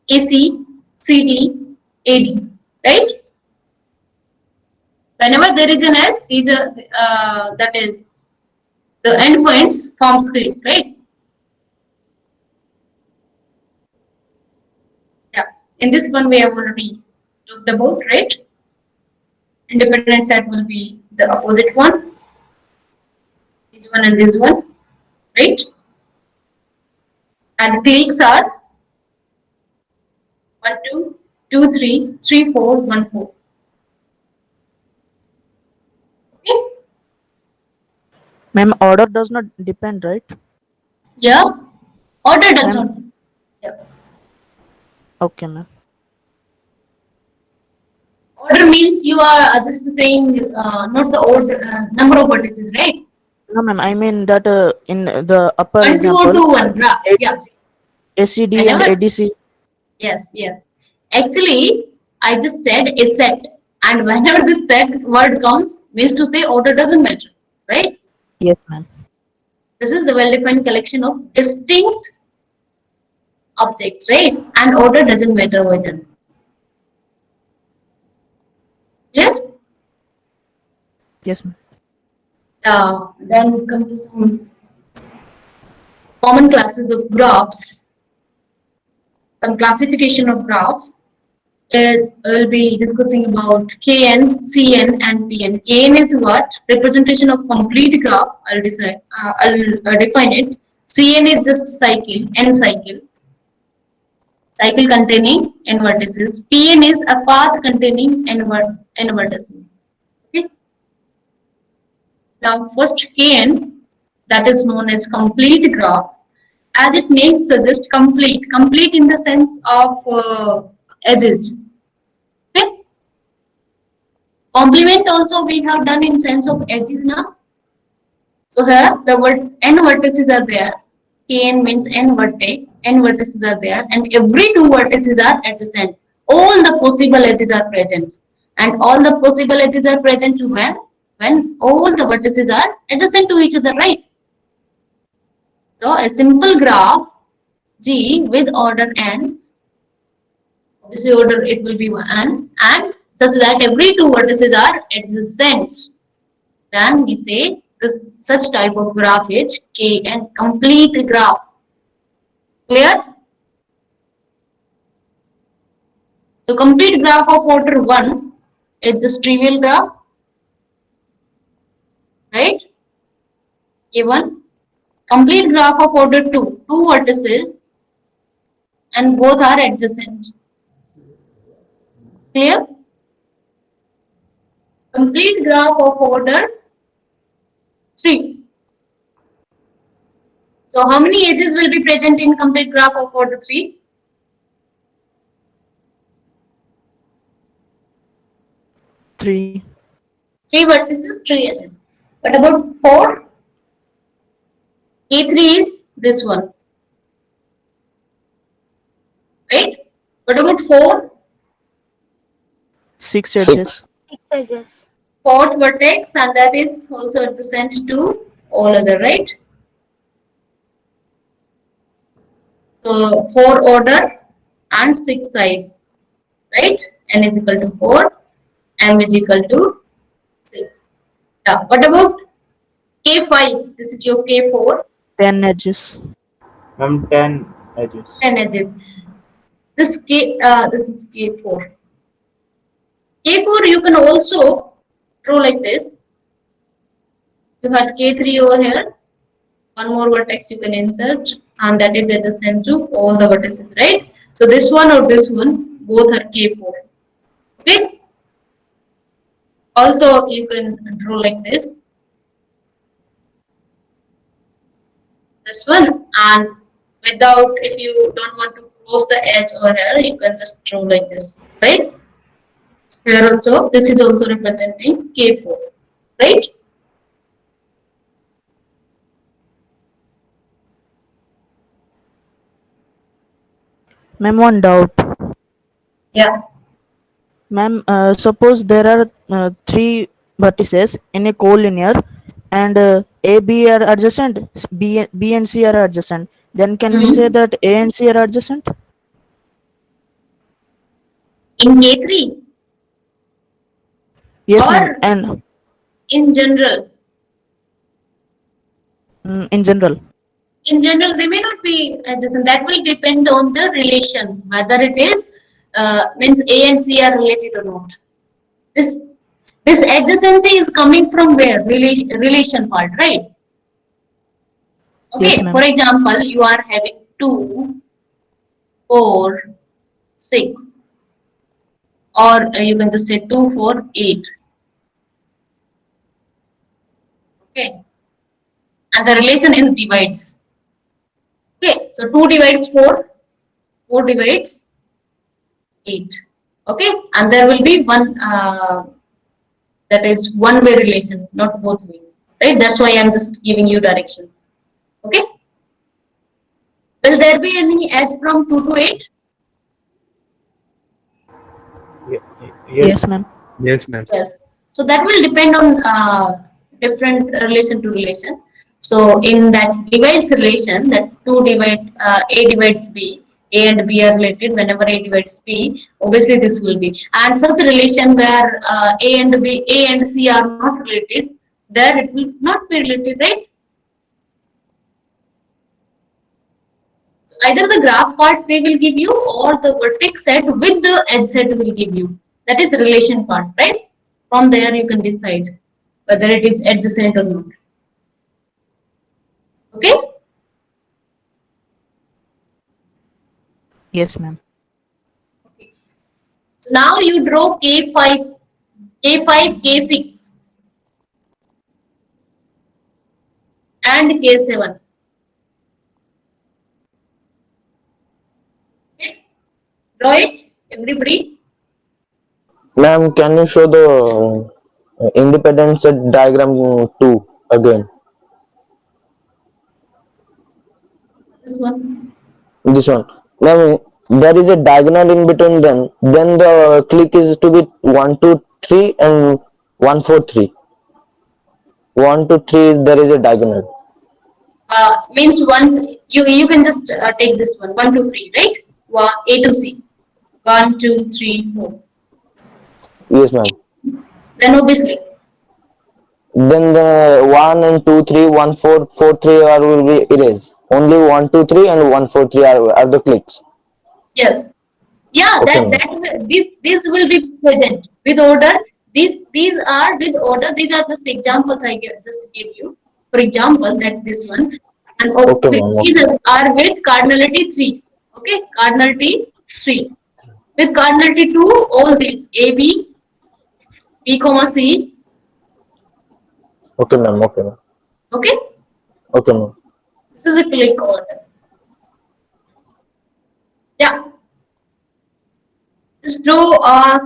AC, CD, AD, right? Whenever there is an S, these are that is the endpoints forms clique, right? Yeah. In this one, we have already talked about, right? Independent set will be the opposite one, this one and this one, right? And cliques are 1, 2, 2, 3, 3, 4, 1, 4. Okay? Ma'am, order does not depend, right? Yeah. Order does Ma'am, not. Yeah. okay, ma'am. Order means you are just saying not the order number of vertices, right? No, ma'am. I mean that in the upper 1, 2, or example, 2, 1. Yeah. ADC, ACD and Whenever, ADC. yes, yes. Actually, I just said a set, and whenever this set word comes, means to say order doesn't matter, right? Yes, ma'am. This is the well-defined collection of distinct objects, right? And order doesn't matter whether. Clear? Yes, ma'am. Then come to some common classes of graphs. Some classification of graph is we'll be discussing about Kn, Cn, and Pn. Kn is what? Representation of complete graph. I'll decide. I'll define it. Cn is just cycle, n cycle. Cycle containing n vertices. Pn is a path containing n vertices. Okay. Now first Kn, that is known as complete graph. As its name suggests, complete in the sense of edges. Okay. Complement also we have done in sense of edges now. So here the word n vertices are there. Kn means n vertices are there, and every two vertices are adjacent. All the possible edges are present, and all the possible edges are present when all the vertices are adjacent to each other, right? So a simple graph G with order n, obviously order it will be n, and such that every two vertices are adjacent. Then we say this such type of graph is Kn, complete graph. Clear? So complete graph of order 1 is just trivial graph, right? Given complete graph of order 2, two vertices and both are adjacent. Clear? Complete graph of order 3. So how many edges will be present in complete graph of order 3? 3. 3 vertices, 3 edges. What about 4? A3 is this one, right? What about 4? Six Six. edges. Fourth vertex, and that is also adjacent to all other, right? So 4 order and 6 size, right? N is equal to 4, M is equal to 6. Yeah. What about K5? This is your K4, 10 edges. Ma'am, 10 edges. 10 edges. This is K4. K4 you can also draw like this. You had K3 over here. One more vertex you can insert, and that is adjacent to all the vertices, right? So this one or this one, both are K4. Okay. Also, you can draw like this one, and without, if you don't want to close the edge over here, you can just draw like this, right? Here also, this is also representing K4, right? Ma'am, one doubt. Yeah. Ma'am, suppose there are three vertices in a collinear and A, B are adjacent, B and C are adjacent. Then can we say Mhm. that A and C are adjacent? In K3 Yes, ma'am. or And in general? in general. In general, they may not be adjacent. That will depend on the relation, whether it is means A and C are related or not. This this adjacency is coming from where? Relation part, right? Yes, Okay. For ma'am. example, you are having 2, 4, 6, or you can just say 2, 4, 8. Okay, and the relation is divides. Okay, so 2 divides 4, 4 divides 8. Okay, and there will be one that is one way relation, not both way. Right? That's why I'm just giving you direction. Okay. Will there be any edge from 2 to 8? Yes, Yes, ma'am. Yes, ma'am. Yes. So that will depend on different relation to relation. So in that divides relation, that 2 divide A divides B, A and B are related. Whenever A divides B, obviously this will be. And such a relation where A and C are not related, there it will not be related, right? So either the graph part they will give you, or the vertex set with the edge set will give you. That is relation part, right? From there you can decide whether it is adjacent or not. Okay. Yes, ma'am. So now you draw K5, K5, K6 and K7. Okay. Draw it, everybody. Ma'am, can you show the independent set diagram 2 again? This one. This one. Ma'am, there is a diagonal in between them. Then the click is to be 1, 2, 3 and 1, 4, 3. 1 to 3 there is a diagonal. Means one. You can just take this one. 1, 2, 3, right? A to C. 1, 2, 3, 4. Yes, ma'am. Then obviously. Then the 1 and 2, 3, 1, 4, 4, 3 are will be erased. Only 1, 2, 3 and 1, 4, 3 are the clicks. Yes. Yeah, Okay, that ma'am. this will be present with order. These are with order. These are just examples just gave you. For example, that this one, and Okay, ma'am. these Okay. are with cardinality 3. Okay, cardinality 3. With cardinality 2, all these A, B comma C. Okay, ma'am. Okay, ma'am. Okay, Okay, ma'am. this is a click order. Yeah, just draw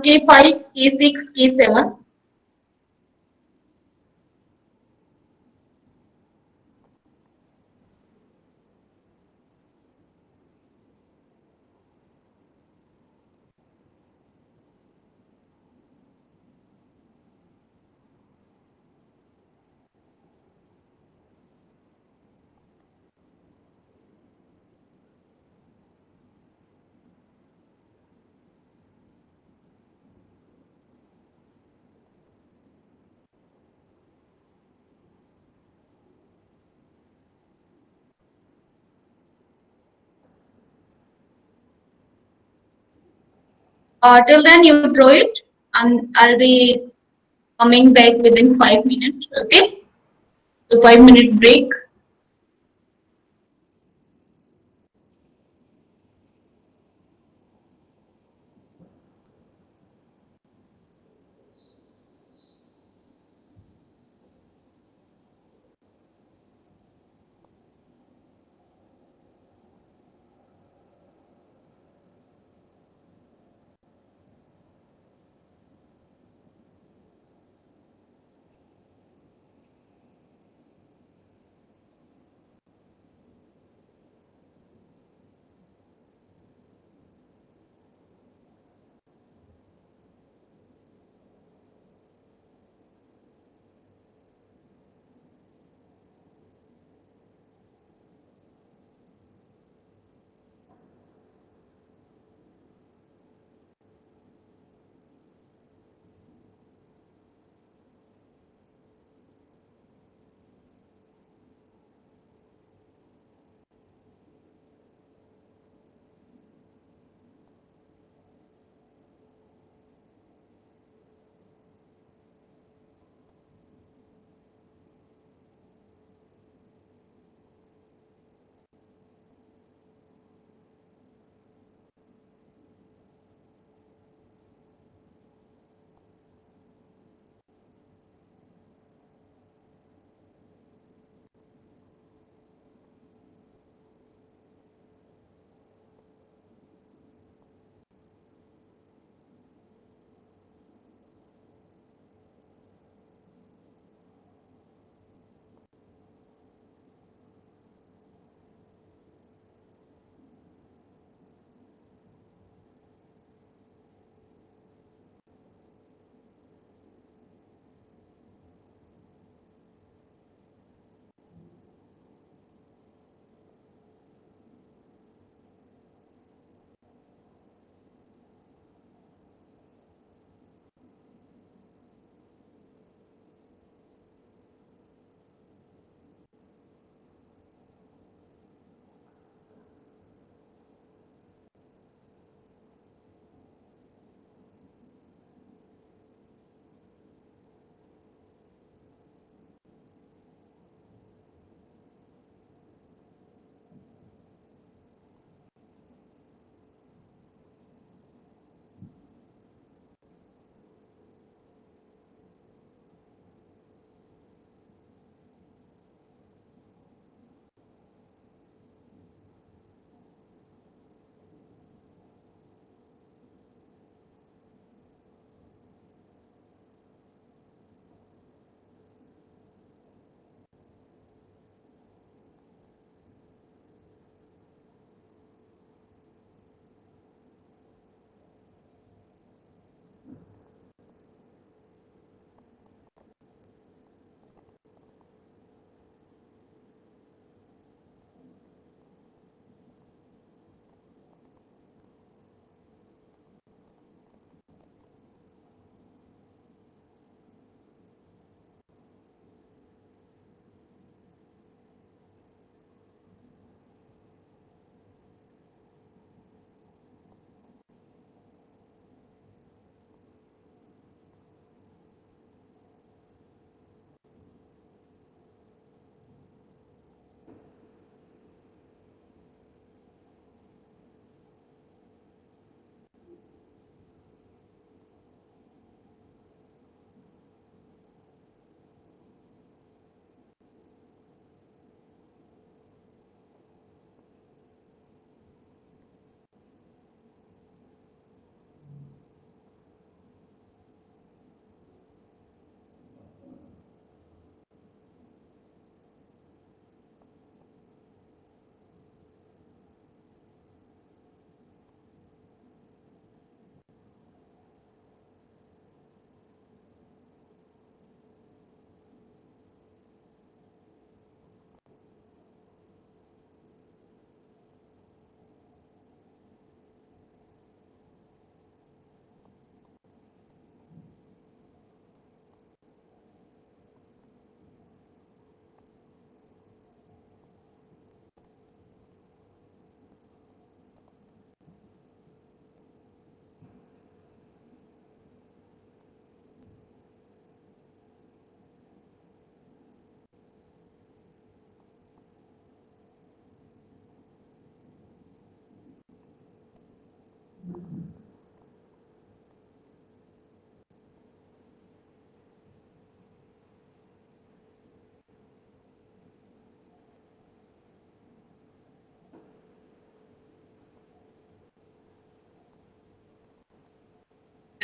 K5, K6, K7. Till then, you draw it, and I'll be coming back within 5 minutes. Okay, so 5 minute break.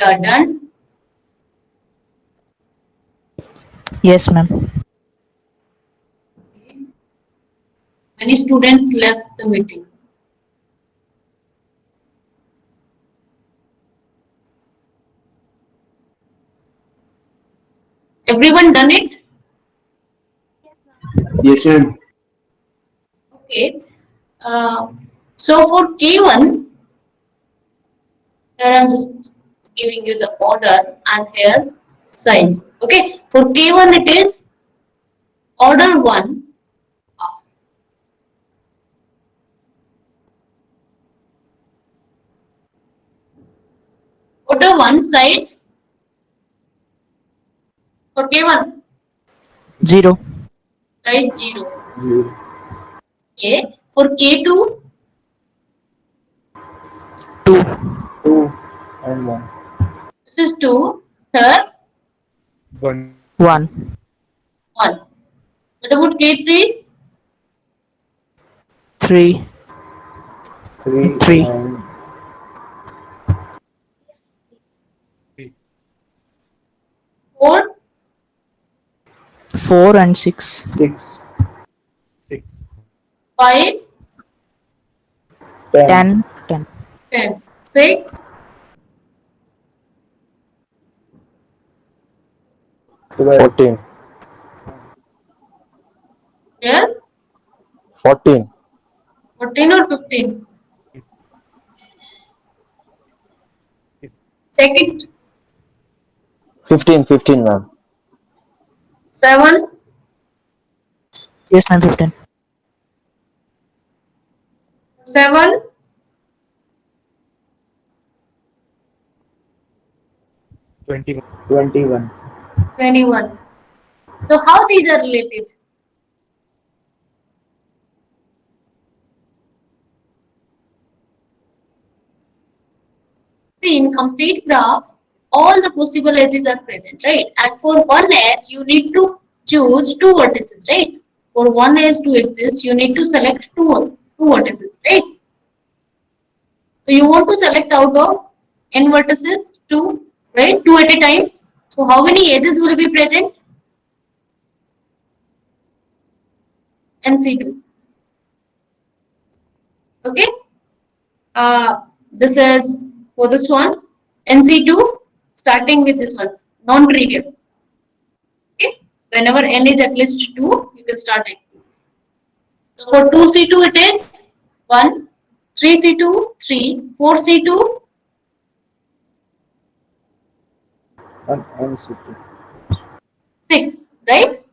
Yeah, done. Yes, ma'am. Many students left the meeting. Everyone done it? Yes, ma'am. Okay. So for K1, here I'm just giving you the order and here size. Okay. For K1 it is order 1. Order 1 size for K1 0. size 0. 0, Okay. For K2 2. 2, and 1. this is 2. Here 1. 1. 1. What about K3? 3. 3 3. and 3. 4. 4 and 6. 6, 6. 5. 10, 10. 10. 10. 6. 12, 14. Yes. 14. 14 or 15. Second. 15. 15, ma'am. 7. Yes, ma'am. 15. 7. 21. 21. 21. So how these are related? See, in complete graph, all the possible edges are present, right? And for one edge, you need to choose two vertices, right? For one edge to exist, you need to select two vertices, right? So you want to select out of n vertices, two, right? Two at a time. So how many edges will be present? NC2. Okay. This is for this one. NC2, starting with this one, non-trivial. Okay. Whenever n is at least 2, you can start it. So for 2C2 it is 1, 3C2 3, 4C2 And city. 6, right?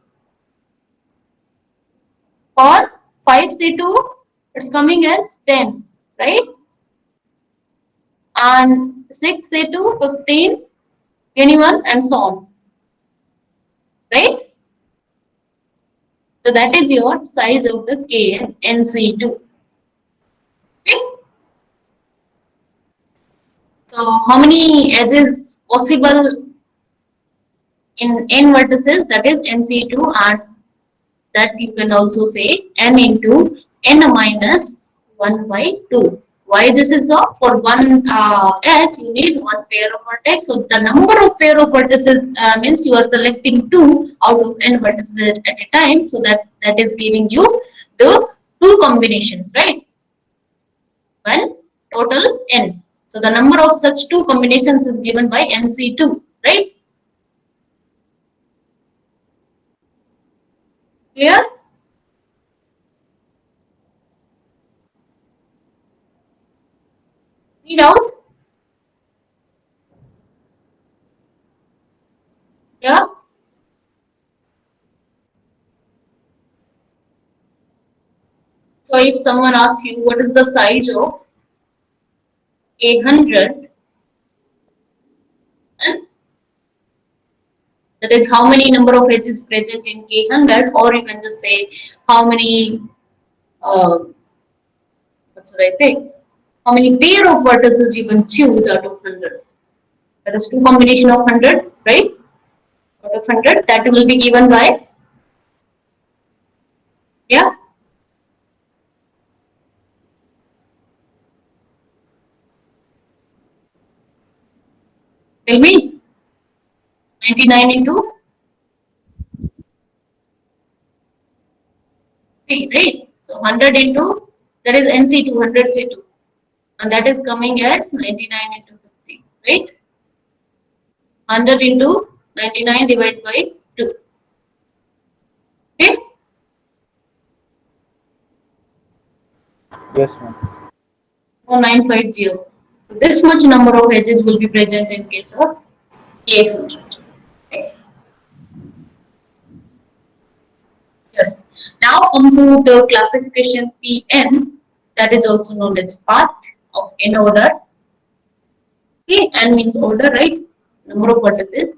For 5C2 it's coming as 10, right? And 6C2 15, 21 and so on, right? So that is your size of the K and NC2. Okay? So how many edges possible in n vertices, that is NC2, and that you can also say n into n minus 1 by 2. Why this is so? For one edge you need one pair of vertex. So the number of pair of vertices means you are selecting 2 out of n vertices at a time. So that is giving you the two combinations, right? Well, total n. So the number of such two combinations is given by NC2, right? Clear? Read out. Yeah. So if someone asks you what is the size of 100, and that is how many number of edges present in K100, or you can just say how many, what should I say, how many pair of vertices you can choose out of 100. That is two combination of 100, right? Out of 100, that will be given by, yeah, Tell me. 99 into 3, right? So 100 into, that is NC2, 100C2. And that is coming as 99 into 50, right? 100 into 99 divided by 2. Okay? Yes, ma'am. 4950. So this much number of edges will be present in case of K function. Okay. Yes. Now come to the classification Pn, that is also known as path of n order. Okay, n means order, right? Number of vertices.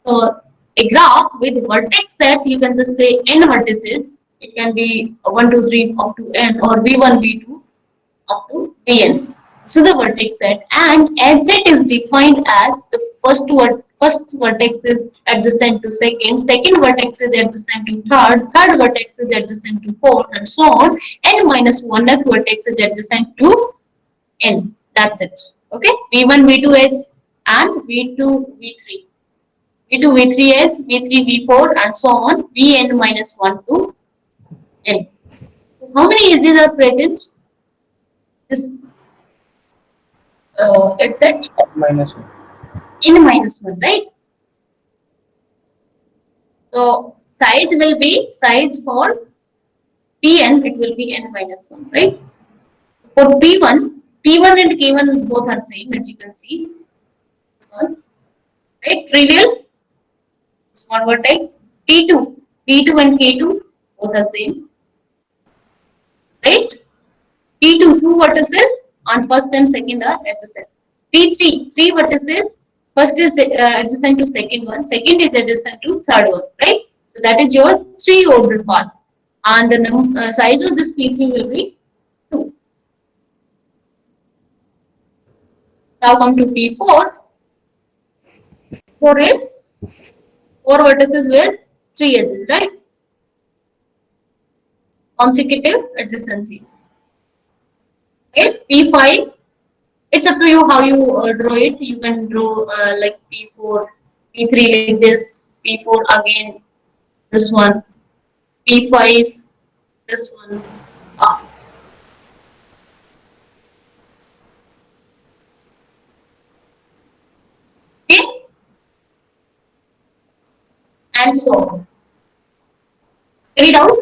So a graph with vertex set, you can just say n vertices. It can be 1, 2, 3 up to n, or v1, v2 up to vn. So the vertex set, and edge set is defined as the first vertex is adjacent to second vertex is adjacent to third vertex is adjacent to fourth, and so on. N minus 1th vertex is adjacent to n. That's it. Okay. V1, V2 is, and V2, V3. V2, V3 is, V3, V4, and so on. Vn minus 1 to n. So how many edges are present? This it's at Minus 1. n minus 1, right? So size will be size for Pn, it will be n minus 1, right? For P1 and K1 both are same, as you can see. This one, right? Trivial, this one vertex. P2 and K2 both are same, right? P2, two vertices on first and second are adjacent. P3, three vertices. First is adjacent to second one, second is adjacent to third one, right? So that is your three ordered path. And the size of this P3 will be 2. Now come to P4. 4 is 4 vertices with 3 edges, right? Consecutive adjacency. Okay, P5. It's up to you how you draw it. You can draw like P4, P3 like this, P4 again, this one, P5, this one. Ah. Okay, and so on. Any doubt?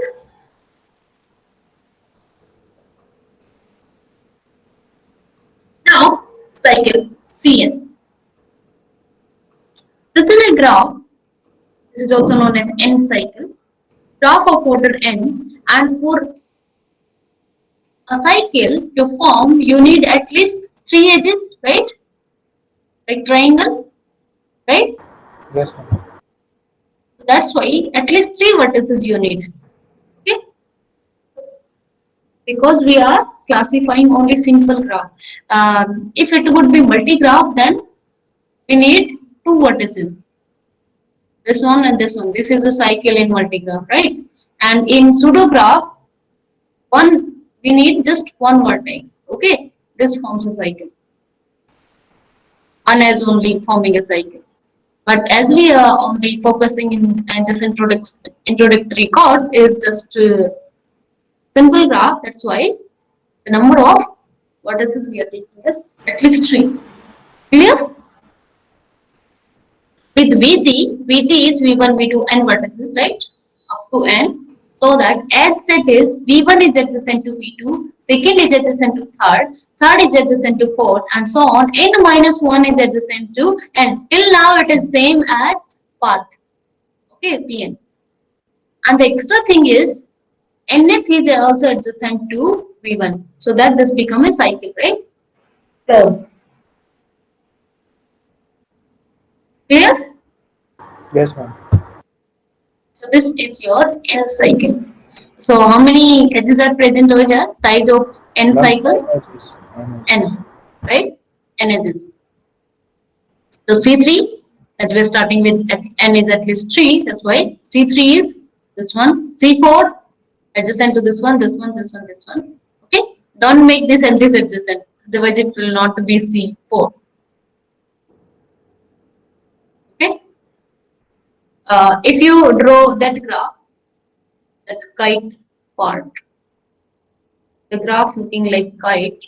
Now, cycle Cn. This is a graph. This is also known as n cycle. Graph of order n, and for a cycle to form, you need at least 3 edges, right? Like triangle, right? Yes, ma'am. That's why at least 3 vertices you need. Okay? Because we are classifying only simple graph. If it would be multi-graph, then we need 2 vertices. This one and this one. This is a cycle in multi-graph, right? And in pseudo-graph, we need just one vertex. Okay? This forms a cycle. And as only forming a cycle. But as we are only focusing in this introductory course, is just simple graph. That's why the number of vertices we are taking is at least 3. Clear? With VG is V1, V2, n vertices, right? Up to n. So that edge set is V1 is adjacent to V2, second is adjacent to third is adjacent to fourth, and so on. N minus 1 is adjacent to n. Till now it is same as path. Okay, Pn. And the extra thing is nth is also adjacent to V1. So that this become a cycle, right? Close. Clear? Yes, ma'am. So this is your n cycle. So how many edges are present over here? Size of n Ma'am, cycle? 10 edges. N, right? N edges. So C3, as we're starting with n is at least 3, that's why C3 is this one. C4, adjacent to this one, this one, this one, this one. Okay? Don't make this and this adjacent, otherwise it will not be C4. if you draw that graph, that kite part, the graph looking like kite,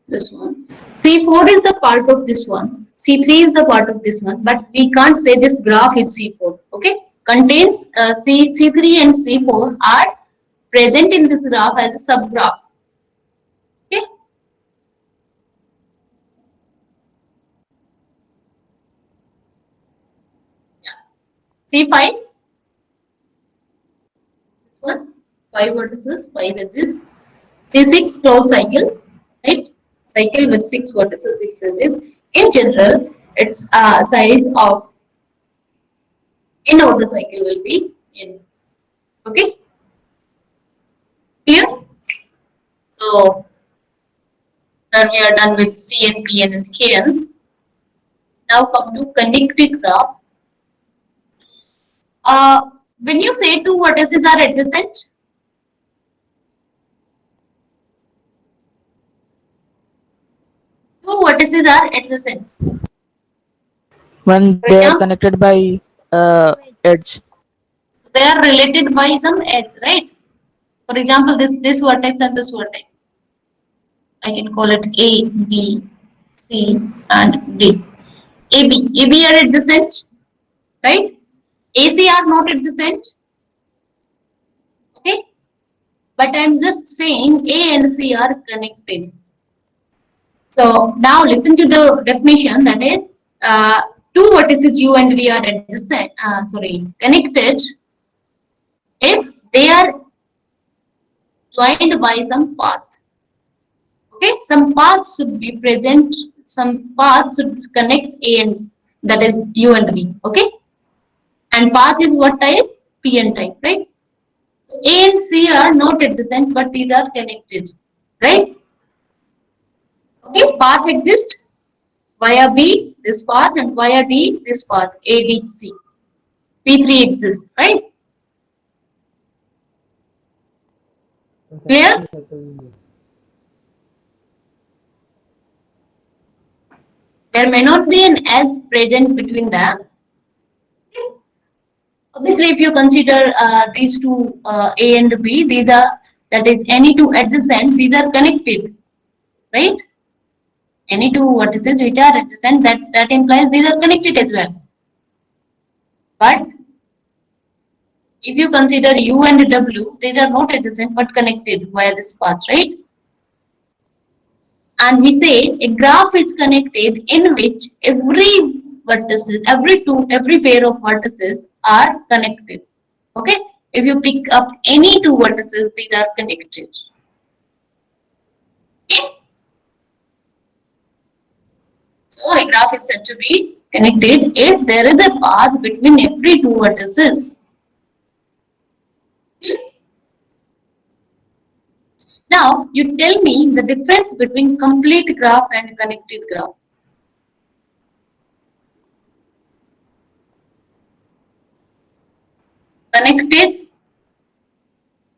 this one. C4 is the part of this one. C3 is the part of this one, but we can't say this graph is C4. Okay, contains C3 and C4 are present in this graph as a subgraph. Okay. C5, this one, 5 vertices, 5 edges. C6 closed cycle, right? Cycle with 6 vertices, 6 edges. In general, its size of in outer cycle will be n. Okay, clear? So now we are done with C and P and Kn. Now come to connected graph. When you say two vertices are adjacent, two vertices are adjacent. When For they are example, connected by edge. they are related by some edge, right? For example, this vertex and this vertex. I can call it A, B, C, and D. AB are adjacent, right? AC are not adjacent, okay? But I'm just saying A and C are connected. So now listen to the definition, that is two vertices U and V are adjacent, connected if they are joined by some path. Okay, some paths should be present, some paths should connect A and C, that is U and V. Okay, and path is what type? PN type, right? So A and C are not adjacent, but these are connected, right? Okay, path exists via B, this path, and via D, this path, ADC. P3 exists, right? Clear? There may not be an S present between them. Obviously, if you consider these two A and B, these are, that is any two adjacent, these are connected, right? Any two vertices which are adjacent, that implies these are connected as well. But if you consider U and W, these are not adjacent but connected via this path, right? And we say a graph is connected in which every vertices, every pair of vertices are connected. Okay, if you pick up any two vertices, these are connected. Okay, so a graph is said to be connected if there is a path between every two vertices. Now, you tell me the difference between complete graph and connected graph. Connected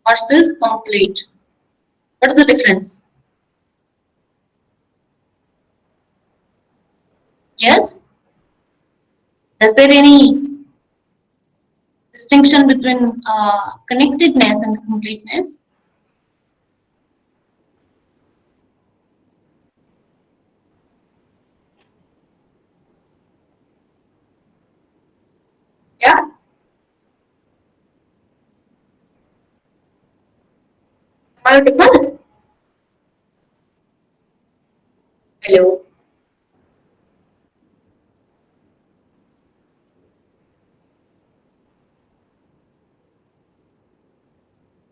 versus complete. What is the difference? Yes? Is there any distinction between connectedness and completeness? Yeah? Am I audible? Hello?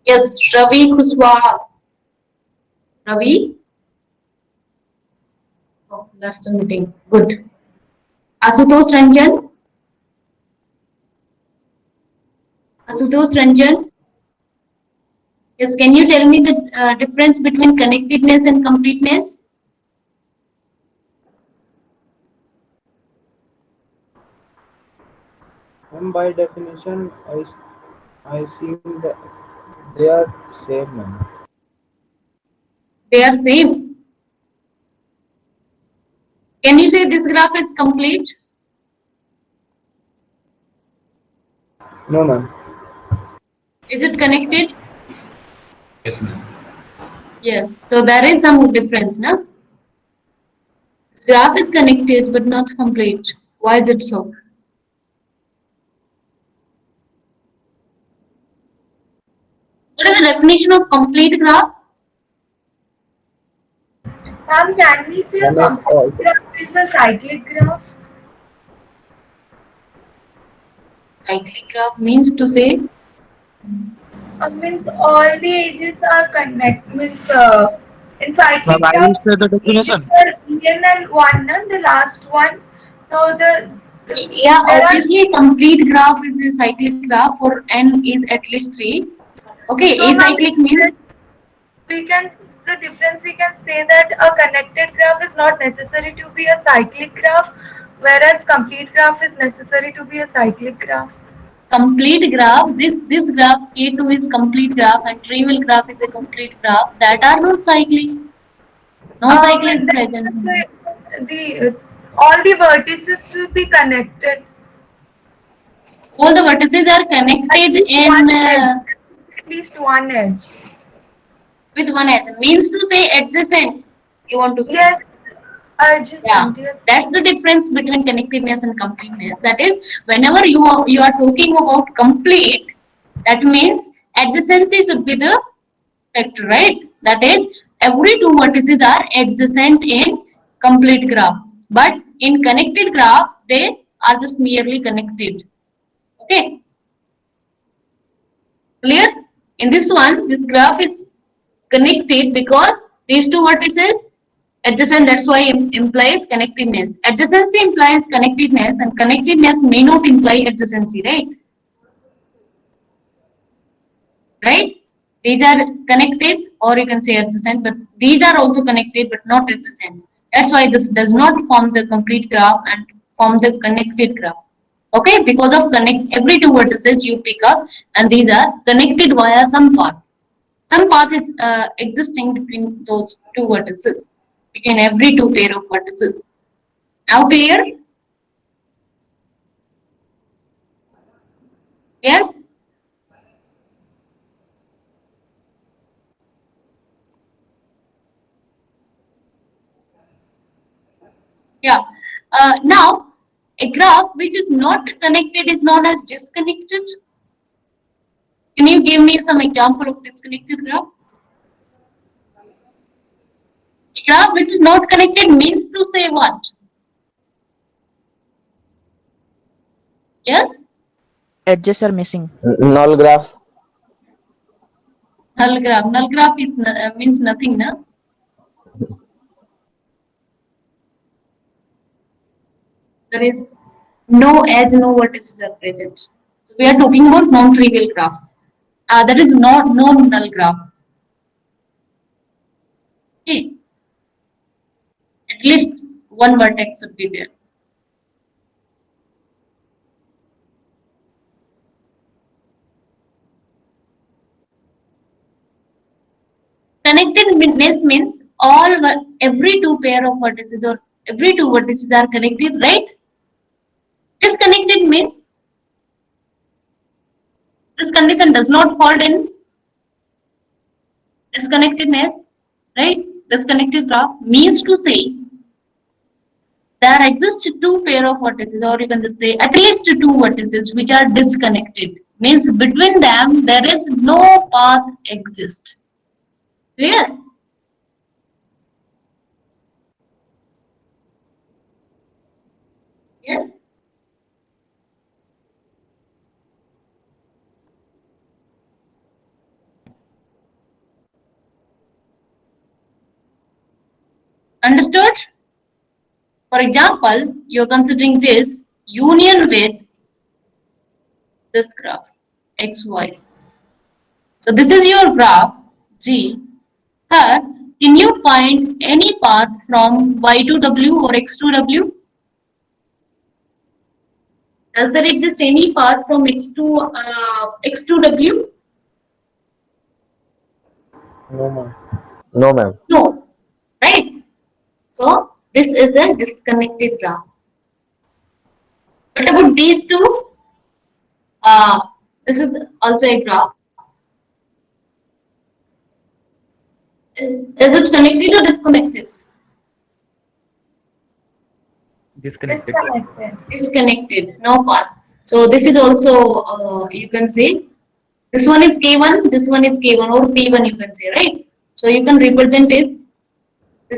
Yes, Ravi Kushwaha. Ravi? Oh, left the meeting. Good. Asutosh Ranjan? Asutosh Ranjan? Yes, can you tell me the difference between connectedness and completeness? And by definition, I see that they are same, man. They are same. Can you say this graph is complete? No, ma'am. Is it connected? Yes, ma'am. Yes. So there is some difference, no? This graph is connected but not complete. Why is it so? What is the definition of complete graph? Ma'am, can we say a Ma'am, complete graph is a cyclic graph? Cyclic graph means to say Means all the edges are connect. Means in Ma'am, cyclic I will graph, say the edges definition. are even and one, and the last one. So yeah, there are obviously a complete graph is a cyclic graph for n is at least 3. Okay, so ma'am, acyclic means we can the difference we can say that a connected graph is not necessary to be a cyclic graph, whereas complete graph is necessary to be a cyclic graph. complete graph. This graph K2 is complete graph and trivial graph is a complete graph that are not cyclic. No cycle And is then present. the all the vertices to be connected. All the vertices are At connected least in one edge. At least one edge. with one edge. Means to say adjacent. You want to say? Yes, Yeah, adjacent. Yes. that's the difference between connectedness and completeness. That is, whenever you are talking about complete, that means adjacency should be the factor, right? That is, every two vertices are adjacent in complete graph, but in connected graph they are just merely connected. Okay, clear? In this one, this graph is connected because these two vertices adjacent, that's why implies connectedness. Adjacency implies connectedness and connectedness may not imply adjacency, right? Right? These are connected or you can say adjacent, but these are also connected but not adjacent. That's why this does not form the complete graph and form the connected graph. Okay, because of connect every two vertices you pick up and these are connected via some path. Some path is existing between those two vertices, between every two pair of vertices. Now clear? Yes? Yeah. Now, a graph which is not connected is known as disconnected. Can you give me some example of disconnected graph? A graph which is not connected means to say what? Yes? Edges are missing. Null graph. Null graph. Null graph is means nothing, na? There is no edge, no vertices are present. So we are talking about non-trivial graphs. That is not non-null graph. Okay. At least one vertex should be there. Connectedness means every two pair of vertices or every two vertices are connected, right? Disconnected means this condition does not hold in disconnectedness, right? Disconnected graph means to say there exists two pair of vertices, or you can just say at least two vertices which are disconnected. Means between them there is no path exist. Clear? Yes. Understood? For example, you're considering this union with this graph xy. So this is your graph G. Here, can you find any path from y to w or x to w? Does there exist any path from x to w? No, ma'am. No, ma'am. No, right? So this is a disconnected graph. What about these two? This is also a graph. Is it connected or disconnected? Disconnected. Disconnected. Disconnected, no path. So this is also you can say this one is K1, this one is K1 or P1 you can say, right? So you can represent this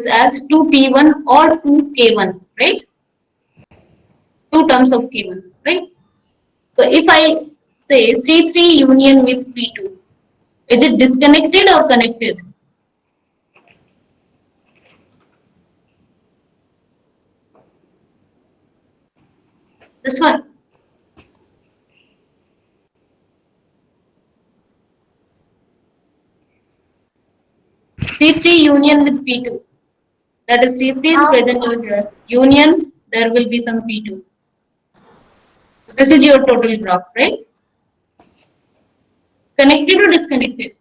as 2P1 or 2K1, right? Two terms of K1, right? So if I say C3 union with P2, is it disconnected or connected? This one. C3 union with P2. That is C3 is present over here. Union, there will be some P2. So this is your total graph, right? Connected or disconnected?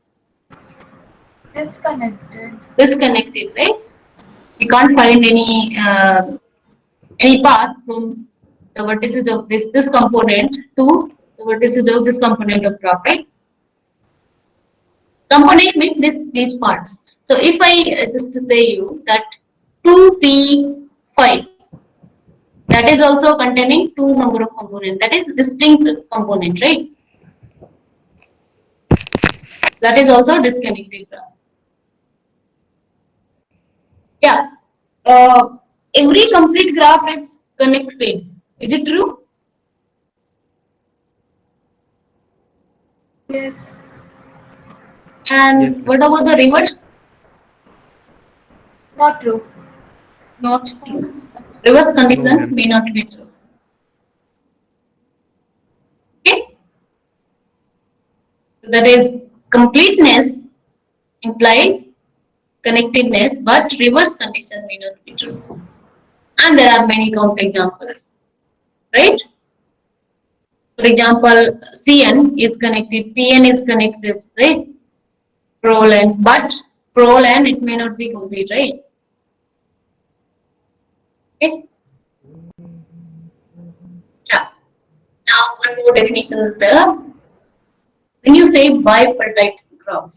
Disconnected. Disconnected, right? We can't find any path from the vertices of this component to the vertices of this component of graph, right? Component means these parts. So if I just to say you that 2p5, that is also containing two number of components, that is distinct component, right? That is also disconnected graph. Yeah. Every complete graph is connected. Is it true? Yes. Yes, And ma'am. what about the reverse? Not true. Not true. Reverse No, condition ma'am. may not be true. Okay. So that is completeness implies connectedness, but reverse condition may not be true. And there are many counterexamples, right? For example, Cn is connected, Pn is connected, right? Prolen, but prolen it may not be complete, right? Okay. Yeah. Now one more definition is there. When you say bipartite graph,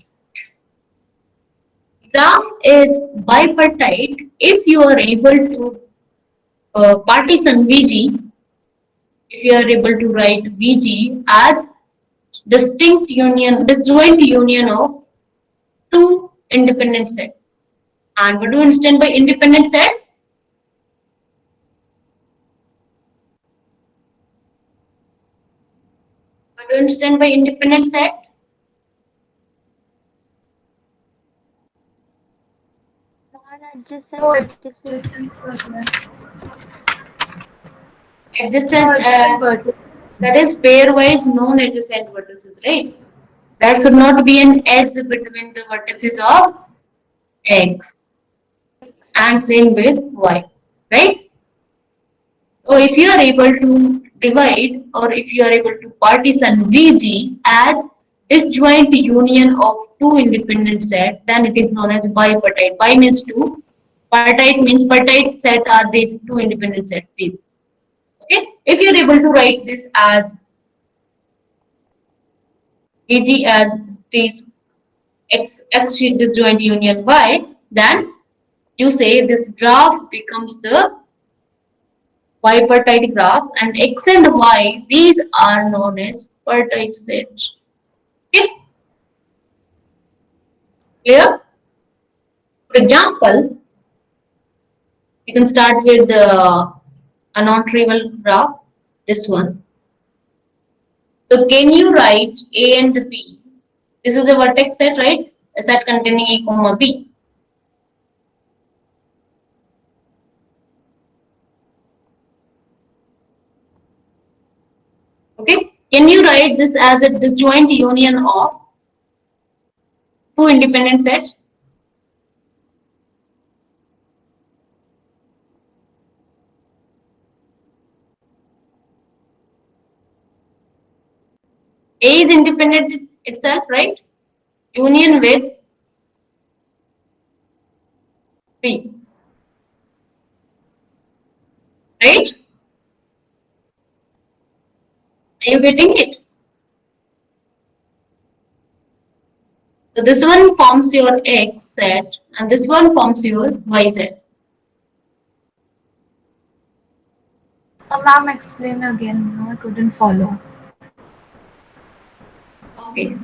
graph is bipartite if you are able to partition Vg, if you are able to write Vg as disjoint union of two independent set. And what do you understand by independent set? What do you understand by independent set? No Non-adjacent vertices. adjacent circle. No Adjacent, adjacent vertices. that is pairwise non-adjacent vertices, right? There should not be an edge between the vertices of x, and same with y, right? So if you are able to divide or if you are able to partition Vg as disjoint union of two independent sets, then it is known as bipartite. Bi means two, partite means partite set are these two independent sets. These. Okay. If you are able to write this as Vg as these x disjoint union y, then you say this graph becomes the bipartite graph, and x and y, these are known as partite sets. Okay, clear? For example, you can start with a non-trivial graph, this one. So can you write a and b? This is a vertex set, right? A set containing a comma b. Okay, can you write this as a disjoint union of two independent sets? A is independent itself, right? Union with B, right? Are you getting it? So this one forms your X set and this one forms your Y set. Ma'am, explain again. No, I couldn't follow. Okay.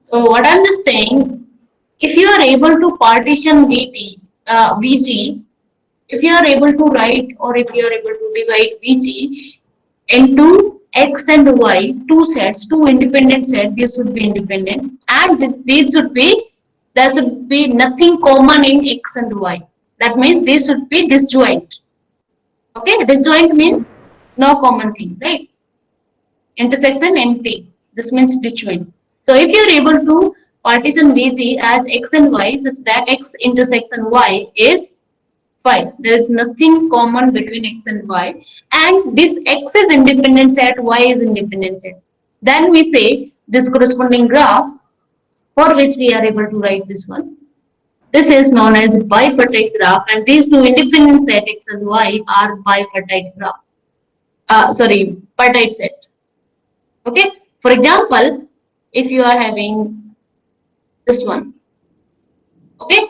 So what I'm just saying, if you are able to partition VG, if you are able to write or if you are able to divide VG into X and Y, two sets, two independent sets, these should be independent and these should be, there should be nothing common in X and Y. That means this should be disjoint. Okay, disjoint means no common thing, right? Intersection empty. This means disjoint. So if you are able to partition VG as X and Y such that X intersection Y is 5. There is nothing common between X and Y. And this X is independent set, Y is independent set. Then we say this corresponding graph for which we are able to write this one. This is known as bipartite graph and these two independent set X and Y are bipartite graph. Partite set. Okay. For example, if you are having this one. Okay.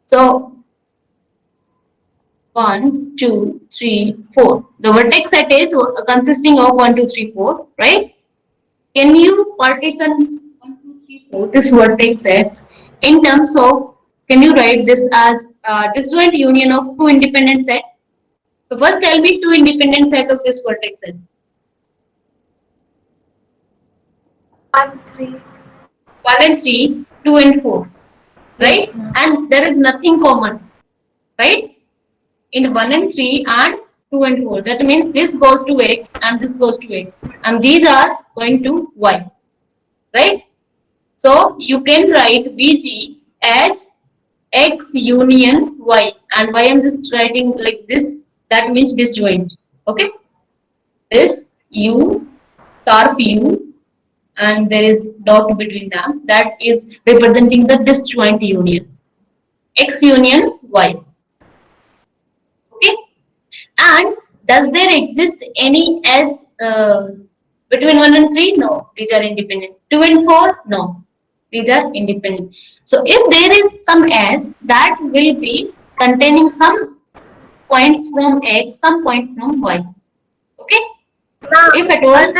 So 1, 2, 3, 4. The vertex set is consisting of 1, 2, 3, 4, right? Can you partition 1, 2, 3, 4 this vertex set in terms of, can you write this as disjoint union of two independent set? So first tell me two independent set of this vertex set. 1, 3. 1 and 3, 2 and 4, right? Yes, And there is nothing common, right? In 1 and 3 and 2 and 4. That means this goes to X and this goes to X. And these are going to Y, right? So you can write VG as X union Y. And Y I'm just writing like this. That means disjoint. Okay? This U, sharp U, and there is dot between them. That is representing the disjoint union. X union Y. Okay? And does there exist any S between 1 and 3? No, these are independent. 2 and 4? No, these are independent. So if there is some S, that will be containing some points from X, some point from Y. Okay? If at all,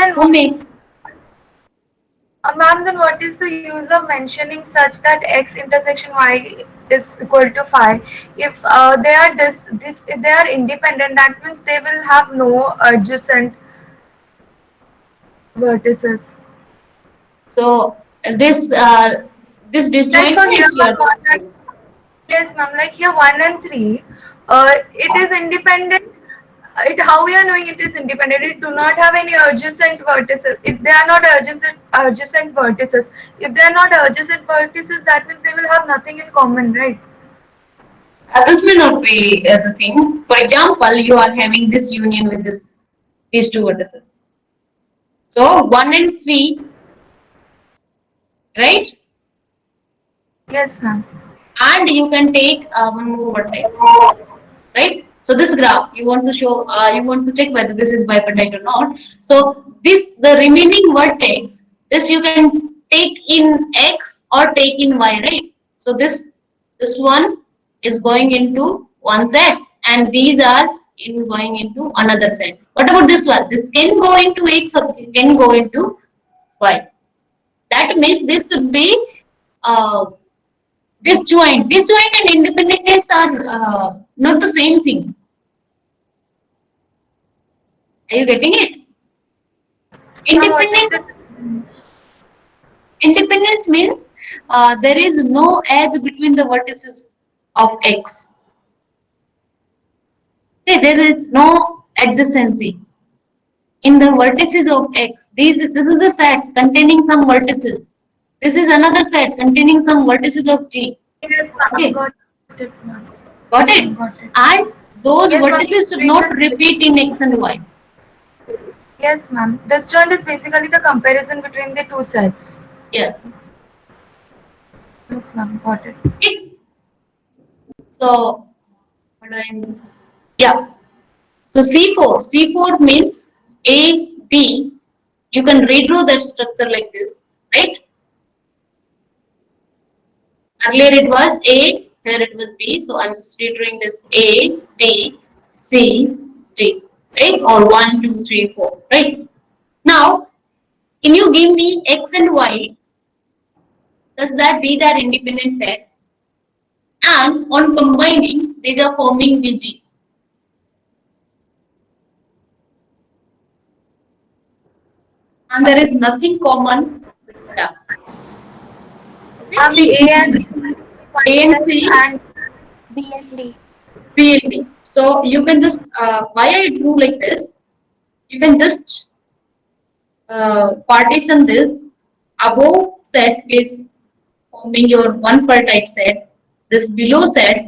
ma'am, then what is the use of mentioning such that X intersection Y is equal to 5? If if they are independent, that means they will have no adjacent vertices. So this disjoint Like is your disjoint. yes, ma'am. Like here, 1 and 3, it is independent. How we are knowing it is independent? It do not have any adjacent vertices. If they are not adjacent vertices, if they are not adjacent vertices, that means they will have nothing in common, right? This may not be the thing. For example, you are having this union with these two vertices. So 1 and 3, right? Yes, ma'am. And you can take one more vertex, right? So this graph you want to show, you want to check whether this is bipartite or not. So the remaining vertex, this you can take in X or take in Y, right? So this one is going into one set, and these are going into another set. What about this one? This can go into X or can go into Y. That means this should be disjoint. Disjoint and independence are not the same thing. Are you getting it? Independence means there is no edge between the vertices of X. Okay, there is no adjacency in the vertices of X. This is a set containing some vertices. This is another set containing some vertices of G. Yes, okay. got it, ma'am. Got it? And those Yes, vertices should not repeat in X and Y. Yes, ma'am. Disjoint is basically the comparison between the two sets. Yes. Yes, ma'am. Got it. Okay. So, what do I mean? Yeah. So C4 means A, B, you can redraw that structure like this, right? Earlier it was A, here it was B, so I'm just redrawing this A, D, C, D, right? Or 1, 2, 3, 4, right? Now, can you give me X and Y? Thus that these are independent sets, and on combining, these are forming VG. And there is nothing common between them. And the A and C, A and C, and B and D. B and D. So you can just, why I drew like this, you can just partition this. Above set is forming your one per type set. This below set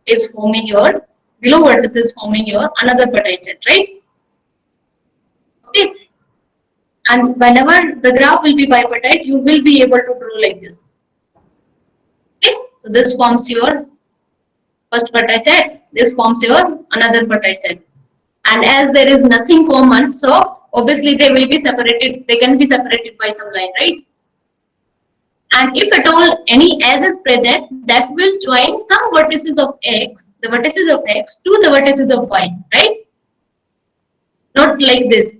is forming your, below vertex is forming your another per type set, right? Okay. And whenever the graph will be bipartite, you will be able to draw like this. Okay. So this forms your first vertice, this forms your another vertice. And as there is nothing common, so obviously they will be separated, they can be separated by some line, right? And if at all any edge is present, that will join some vertices of x, the vertices of x to the vertices of y, right? Not like this.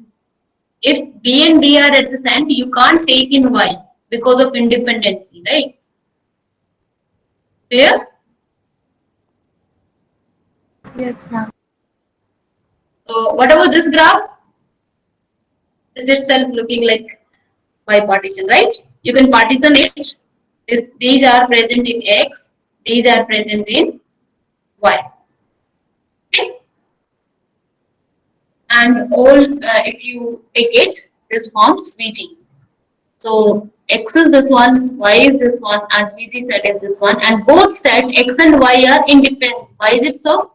If B and D are adjacent, you can't take in y because of independency, right? Clear? Yes, ma'am. So what about this graph? This itself looking like bipartition, right? You can partition it. These are present in x, these are present in y. Okay? And all, if you take it, this forms VG. So x is this one, y is this one, and VG set is this one, and both set x and y are independent. Why is it so?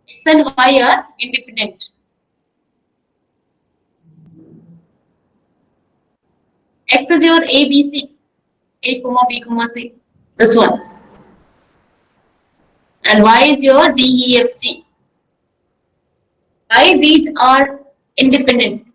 X and y are independent. X is your A, B, C, A, B, C, this one. And y is your D, E, F, G. Why these are independent?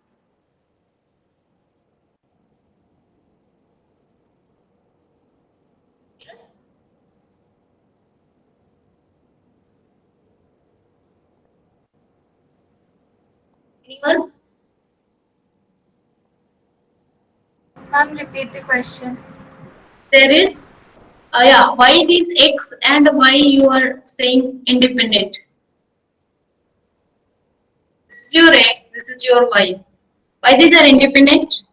Anyone? Ma'am, repeat the question. There is, yeah, why these x and y you are saying independent? This is your x, this is your y. Why these are independent?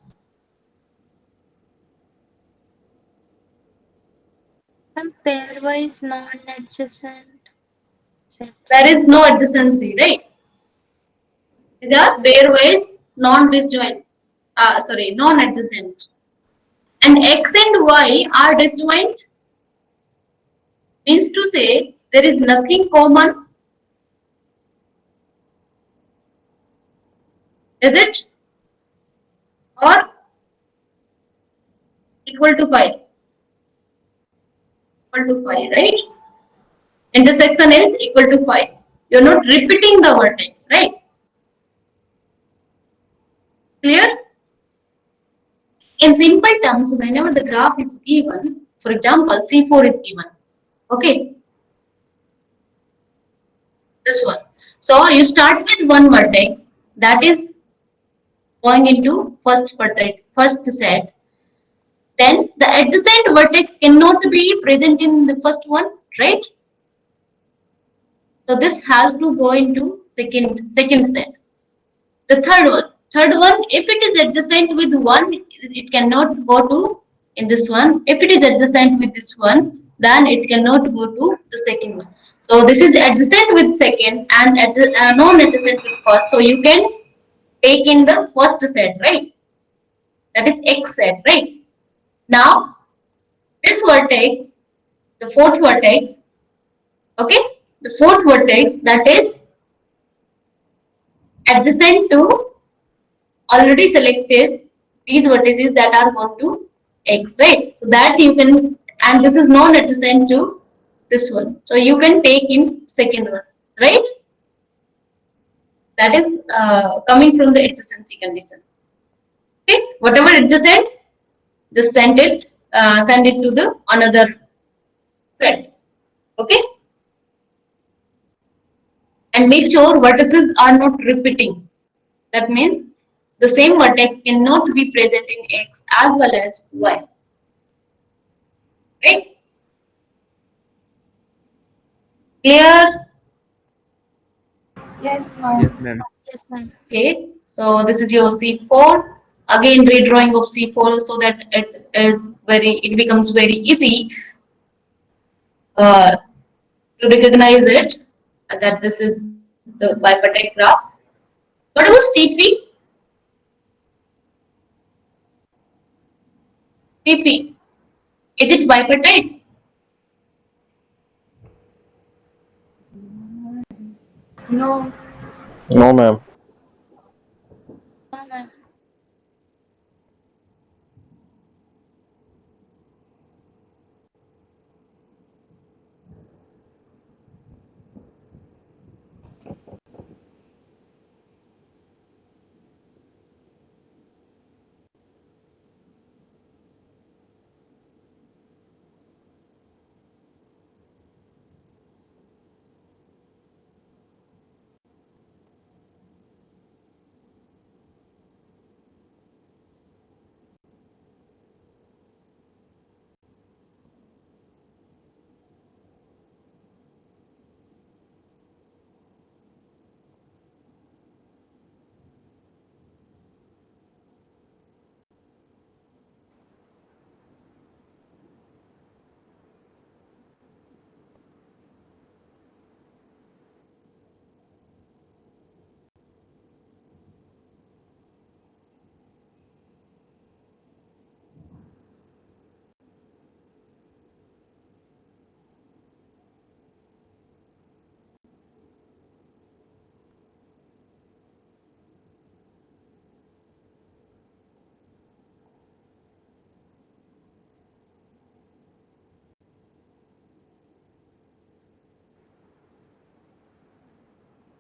And pairwise non-adjacent sets. There is no adjacency, right? These are pairwise non-disjoint. Sorry, non-adjacent. And x and y are disjoint. Means to say there is nothing common. Is it? Or equal to 5? Equal to 5, right? Intersection is equal to 5. You are not repeating the vertex, right? Clear? In simple terms, whenever the graph is given, for example, C4 is given. Okay. This one. So you start with one vertex that is going into first vertex, first set. Then the adjacent vertex cannot be present in the first one, right? So this has to go into second set. The third one, if it is adjacent with one, it cannot go to in this one. If it is adjacent with this one, then it cannot go to the second one. So this is adjacent with second and non-adjacent with first. So you can take in the first set, right? That is X set, right? Now this vertex, the fourth vertex, okay, the fourth vertex that is adjacent to already selected these vertices that are going to X, right? So that you can, and this is non-adjacent to this one. So you can take in second one, right? That is coming from the adjacency condition. Okay, whatever adjacent, just send it to the another set. Okay, and make sure vertices are not repeating. That means the same vertex cannot be present in X as well as Y. Right? Clear? Yes, Yes, ma'am. ma'am. Yes, ma'am. Okay, so this is your C4. Again, redrawing of C4 so that it becomes very easy uh, to recognize it that this is the bipartite graph. What about C3? C3, is it bipartite? No. No, ma'am. No, ma'am.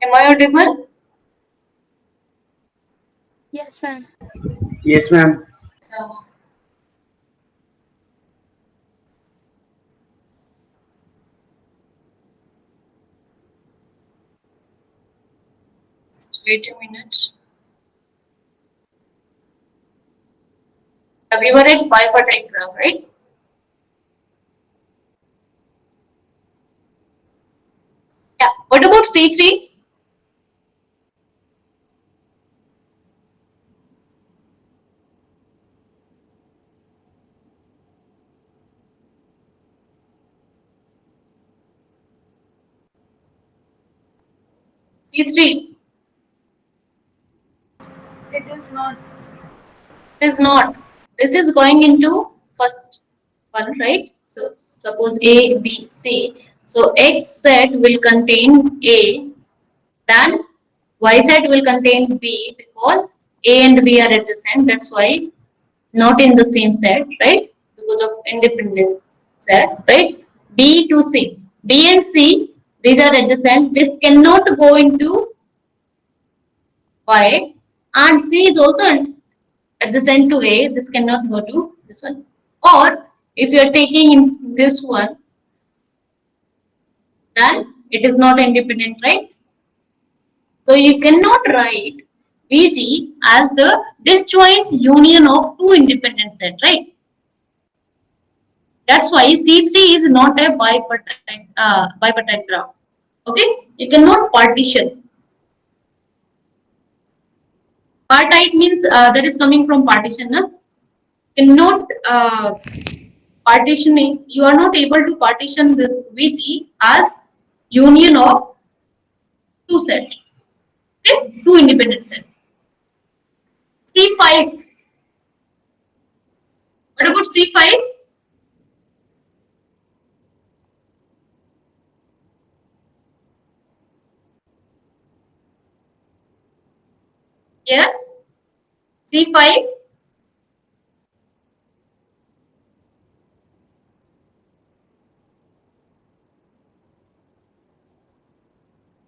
Am I audible? Yes, ma'am. Yes, ma'am. Uh, just wait a minute. We were at bipartite graph, right? Yeah. What about C3? C3 It is not. is not. This is going into first one, right? So suppose A, B, C. So X set will contain A, then Y set will contain B because A and B are adjacent. That's why not in the same set, right? Because of independent set, right? B to C. B and C, these are adjacent. This cannot go into Y, and C is also adjacent to A. This cannot go to this one. Or if you are taking in this one, then it is not independent, right? So you cannot write VG as the disjoint union of two independent sets, right? That's why C3 is not a bipartite graph. Okay, you cannot partition. Partite means that is coming from partition. Na? Cannot partitioning. You are not able to partition this VG as union of two sets. Okay, two independent sets. C5. What about C5? Yes. C5.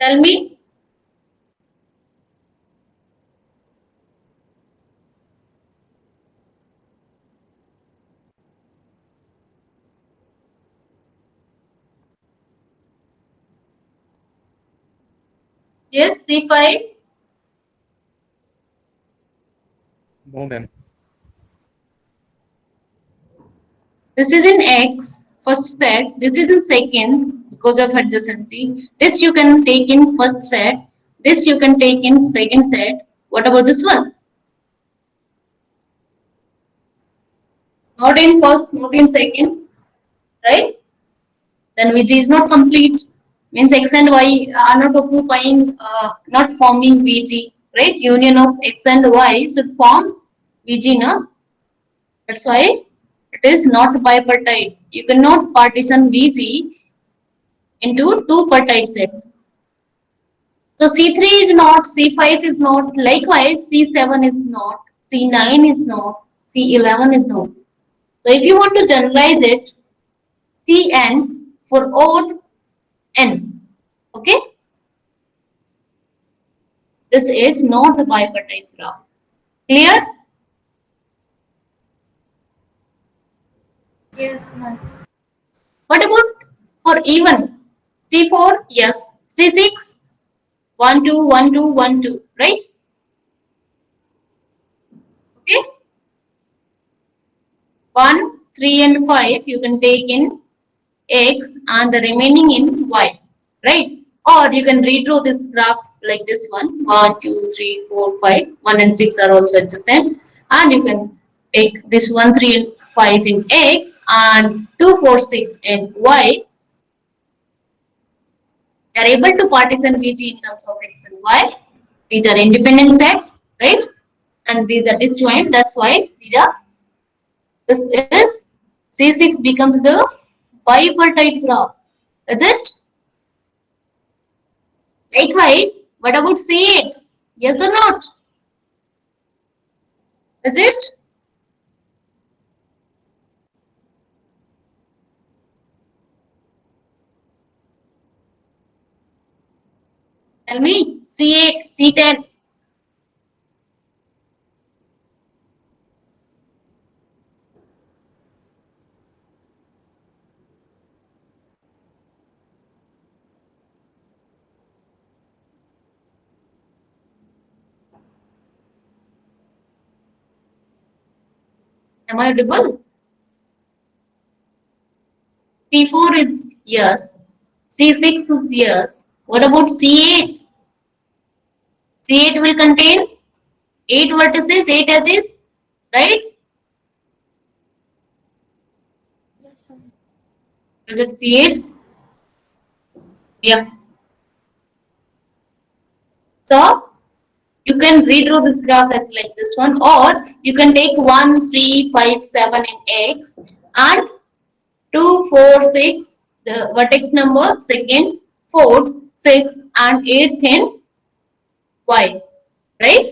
Tell me. Yes, C5. No, ma'am. This is in X, first set. This is in second because of adjacency. This you can take in first set. This you can take in second set. What about this one? Not in first, not in second, right? Then which is not complete. Means X and Y are not occupying, not forming VG, right? Union of X and Y should form VG, na? That's why it is not bipartite. You cannot partition VG into two partite set. So C3 is not, C5 is not, likewise C7 is not, C9 is not, C11 is not. So if you want to generalize it, Cn for odd n, okay? This is not the bipartite graph. Clear? Yes, ma'am. What about for even? C4, yes. C6, 1, 2, 1, 2, 1, 2, right? Okay? 1, 3 and 5 you can take in X and the remaining in Y, right? Or you can redraw this graph like this one. 1, 2, 3, 4, 5. 1 and 6 are also adjacent. And you can take this 1, 3 and 5 in X and 2, 4, 6 in Y. They are able to partition VG in terms of X and Y. These are independent set, right? And these are disjoint. That's why this is C6 becomes the bipartite graph. Is it? Likewise, what about C8? Yes or not? Is it? Tell me. C8, C10. Am I audible? C4 is yes. C6 is yes. What about C8? C8 will contain 8 vertices, 8 edges, right? Yes, ma'am. Is it C8? Yeah. So you can redraw this graph as like this one, or you can take 1, 3, 5, 7 in X and 2, 4, 6, the vertex number, second, fourth, sixth, and eighth in Y, right?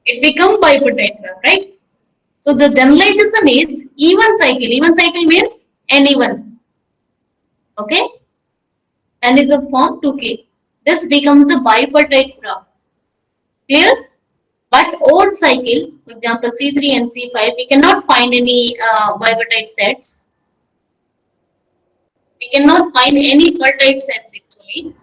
It becomes bipartite graph, right? So the generalization is even cycle. Even cycle means n-even, okay? And is of form 2k. This becomes the bipartite graph. Clear? But odd cycle, for example, C3 and C5, we cannot find any bipartite sets. We cannot find any partite sets actually.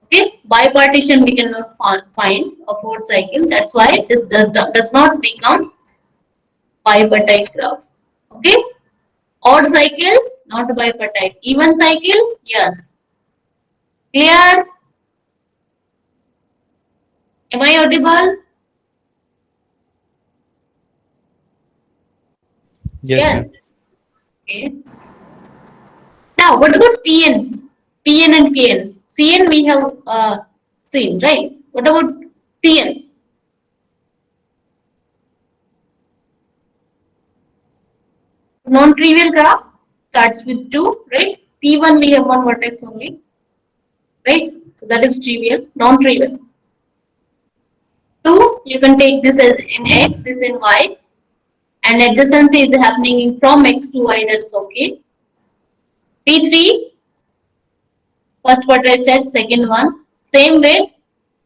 Okay, bipartition we cannot find a fourth cycle. That's why this does not become bipartite graph. Okay, odd cycle not bipartite. Even cycle, yes. Clear? Am I audible? Yes, ma'am. Yes. Okay. Now, what about TN? TN and KN. CN we have seen, right? What about TN? Non-trivial graph starts with 2, right? T1 we have one vertex only, right? So that is trivial, non-trivial. 2, you can take this as in X, this in Y, and adjacency is happening from X to Y, that's okay. T3, First what I said, second one. Same with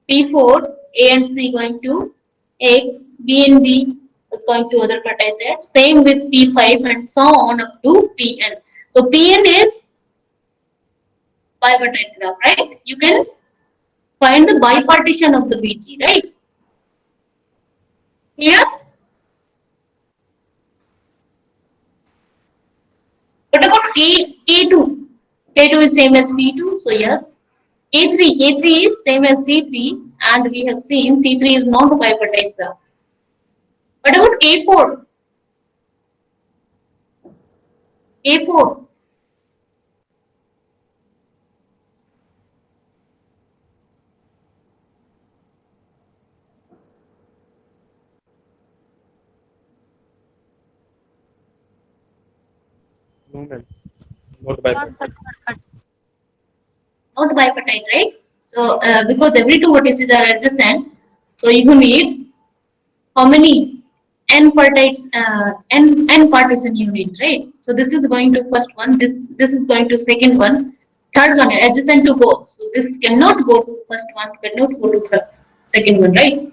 P4, A and C going to X, B and D is going to other what I said. Same with P5 and so on up to Pn. So Pn is bipartite graph, right? You can find the bipartition of the BG, right? Clear? What about K2? K2 is same as P2, so yes. K3 is same as C3, and we have seen C3 is not a bipartite graph. What about K4? K4. No, ma'am. Not by Not pattern. Not bipartite, right? So because every two vertices are adjacent, so you need how many n-partites, n partition you need, right? So this is going to first one, this is going to second one, third one adjacent to both. So this cannot go to first one, cannot go to third, second one, right?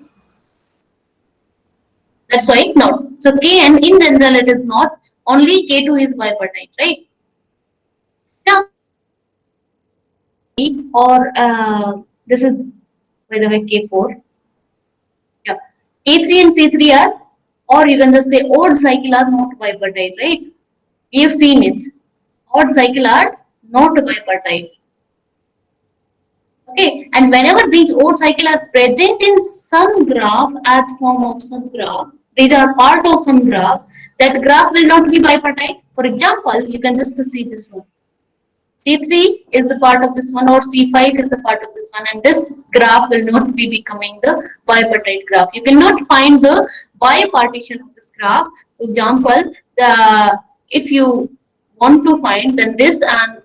That's why not. So Kn in general it is not. Only K2 is bipartite, right? Now or this is by the way K4. Yeah. A3 and C3 are, or you can just say odd cycle are not bipartite, right? We have seen it. Odd cycle are not bipartite. Okay, and whenever these odd cycle are present in some graph as form of some graph, these are part of some graph, that graph will not be bipartite. For example, you can just see this one. C3 is the part of this one or C5 is the part of this one, and this graph will not be becoming the bipartite graph. You cannot find the bipartition of this graph. For example, if you want to find, then this and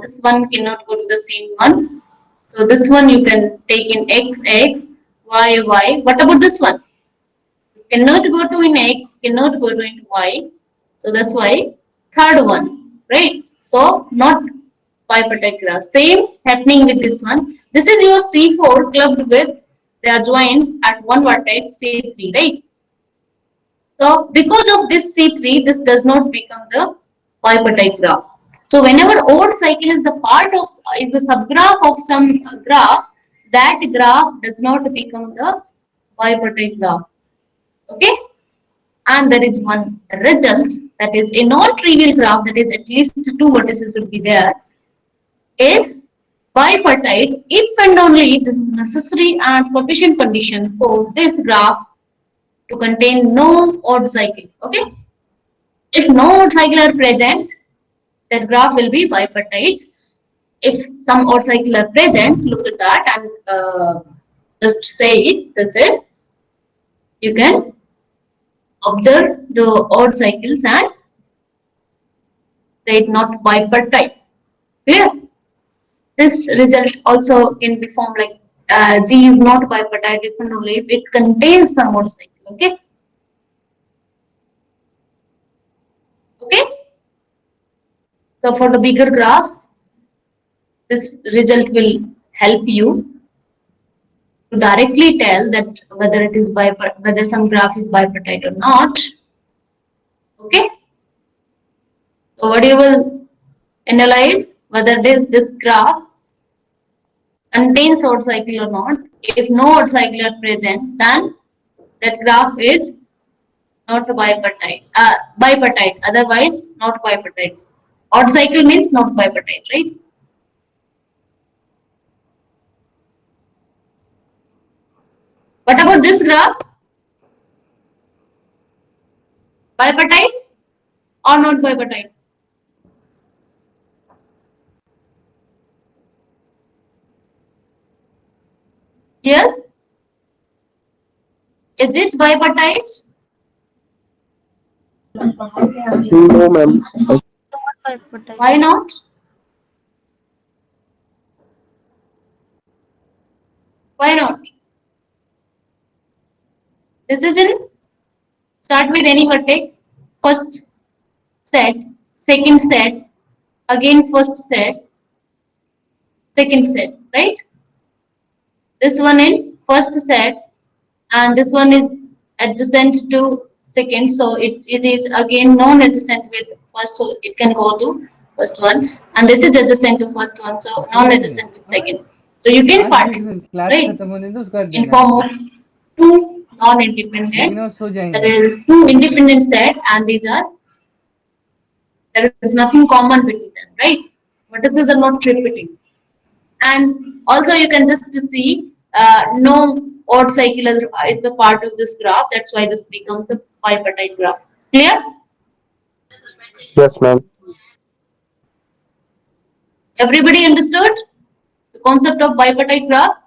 this one cannot go to the same one. So this one you can take in X, X, Y, Y. What about this one? This cannot go to in X, cannot go to in Y. So that's why third one, right? So not bipartite graph. Same happening with this one. This is your C4 clubbed with, they are joined at one vertex C3, right? So because of this C3, this does not become the bipartite graph. So whenever odd cycle is the part of, is the subgraph of some graph, that graph does not become the bipartite graph. Okay? And there is one result, that is a non-trivial graph, that is at least two vertices should be there, is bipartite if and only if this is necessary and sufficient condition for this graph to contain no odd cycle. Okay? If no odd cycle are present, that graph will be bipartite. If some odd cycle are present, look at that and just say it. That's it. You can observe the odd cycles and say it not bipartite. Clear? This result also can be formed like G is not bipartite if and only if it contains some odd cycle. Okay? Okay? So for the bigger graphs, this result will help you to directly tell that whether it is whether some graph is bipartite or not. Okay? So what you will analyze whether this graph contains odd cycle or not. If no odd cycle are present, then that graph is not bipartite. Bipartite. Otherwise, not bipartite. Odd cycle means not bipartite, right? What about this graph? Bipartite or not bipartite? Yes? Is it bipartite? No, ma'am. Not bipartite. Why not? Why not? This is in, start with any vertex. First set, second set, again first set. second set, right? This one in first set, and this one is adjacent to second, so it is again non-adjacent with first, so it can go to first one, and this is adjacent to first one, so non-adjacent with second. So you can आज भी participate, class right, खत्म होने दो उसके बाद in देना form मुझे, of two लेकिन non-independent, वो सो that जाएंगे. is two independent set, and these are, there is nothing common between them, right? Vertices are not repeating. And also you can just see no odd cycle is the part of this graph. That's why this becomes the bipartite graph. Clear? Yes, ma'am. Everybody understood the concept of bipartite graph?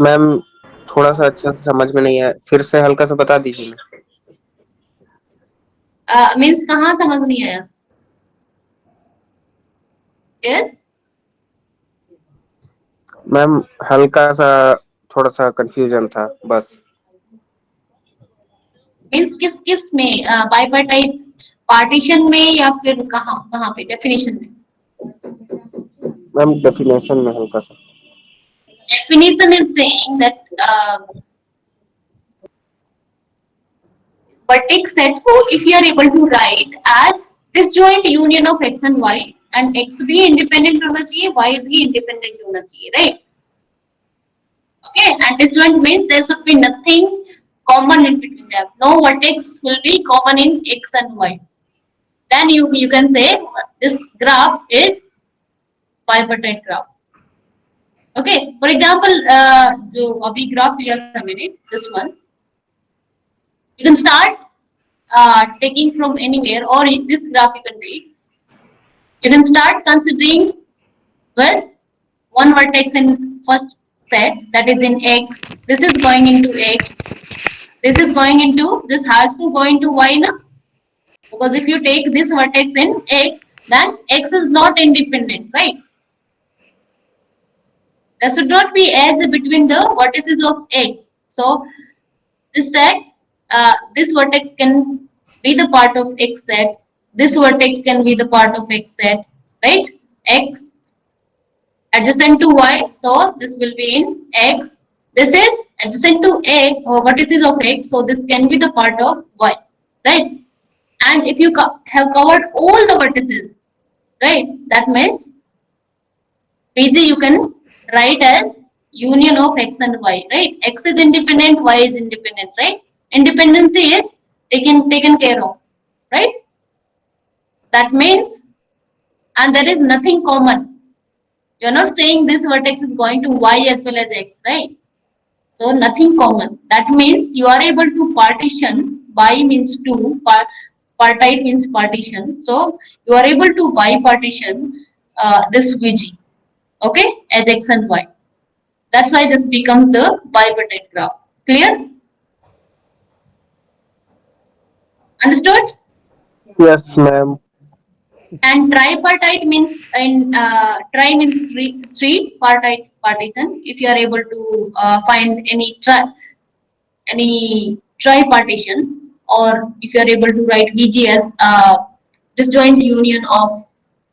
Ma'am थोड़ा सा अच्छा से समझ में नहीं आया, फिर से हल्का सा बता दीजिए ना. Means कहाँ समझ नहीं आया? Yes? मैम हल्का सा थोड़ा सा कंफ्यूजन था बस. Means किस में bipartite partition में या फिर कहाँ पे definition में? मैम डेफिनेशन में हल्का सा. Definition is saying that vertex set को if you are able to write as disjoint union of x and y, and x भी independent होना चाहिए, y भी independent होना चाहिए, right? Okay, and disjoint means there should be nothing common in between them. No vertex will be common in x and y. Then you can say this graph is bipartite graph. Okay, for example, जो अभी graph लिया था मैंने, this one, you can start taking from anywhere, or this graph you can take. You can start considering with one vertex in first set, that is in x. This is going into x. This is going into, this has to go into y now. Because if you take this vertex in x, then x is not independent, right? There should not be edge between the vertices of x. So this set, this vertex can be the part of x set. This vertex can be the part of x set, right? X adjacent to y, so this will be in x. This is adjacent to a, or vertices of x, so this can be the part of y, right? And if you have covered all the vertices, right, that means PG you can write as union of x and y, right? X is independent, y is independent, right? Independency is taken care of, right? That means, and there is nothing common. You are not saying this vertex is going to y as well as x, right? So nothing common. That means you are able to partition. Bi means two, partite means partition. So you are able to bipartition this VG, okay, as x and y. That's why this becomes the bipartite graph. Clear? Understood? Yes, ma'am. And tripartite means, in tri means three partite partition. If you are able to find any tripartition, or if you are able to write VG as disjoint union of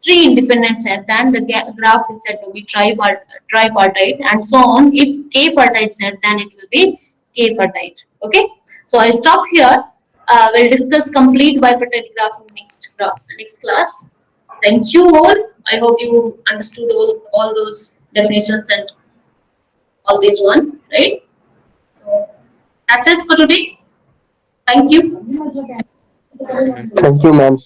three independent set, then the graph is said to be tripartite, and so on. If k-partite set, then it will be k-partite. Okay, so I stop here. We'll discuss complete bipartite graph in next class. Thank you all. I hope you understood all those definitions and all these one, right? So that's it for today. Thank you. Thank you, ma'am.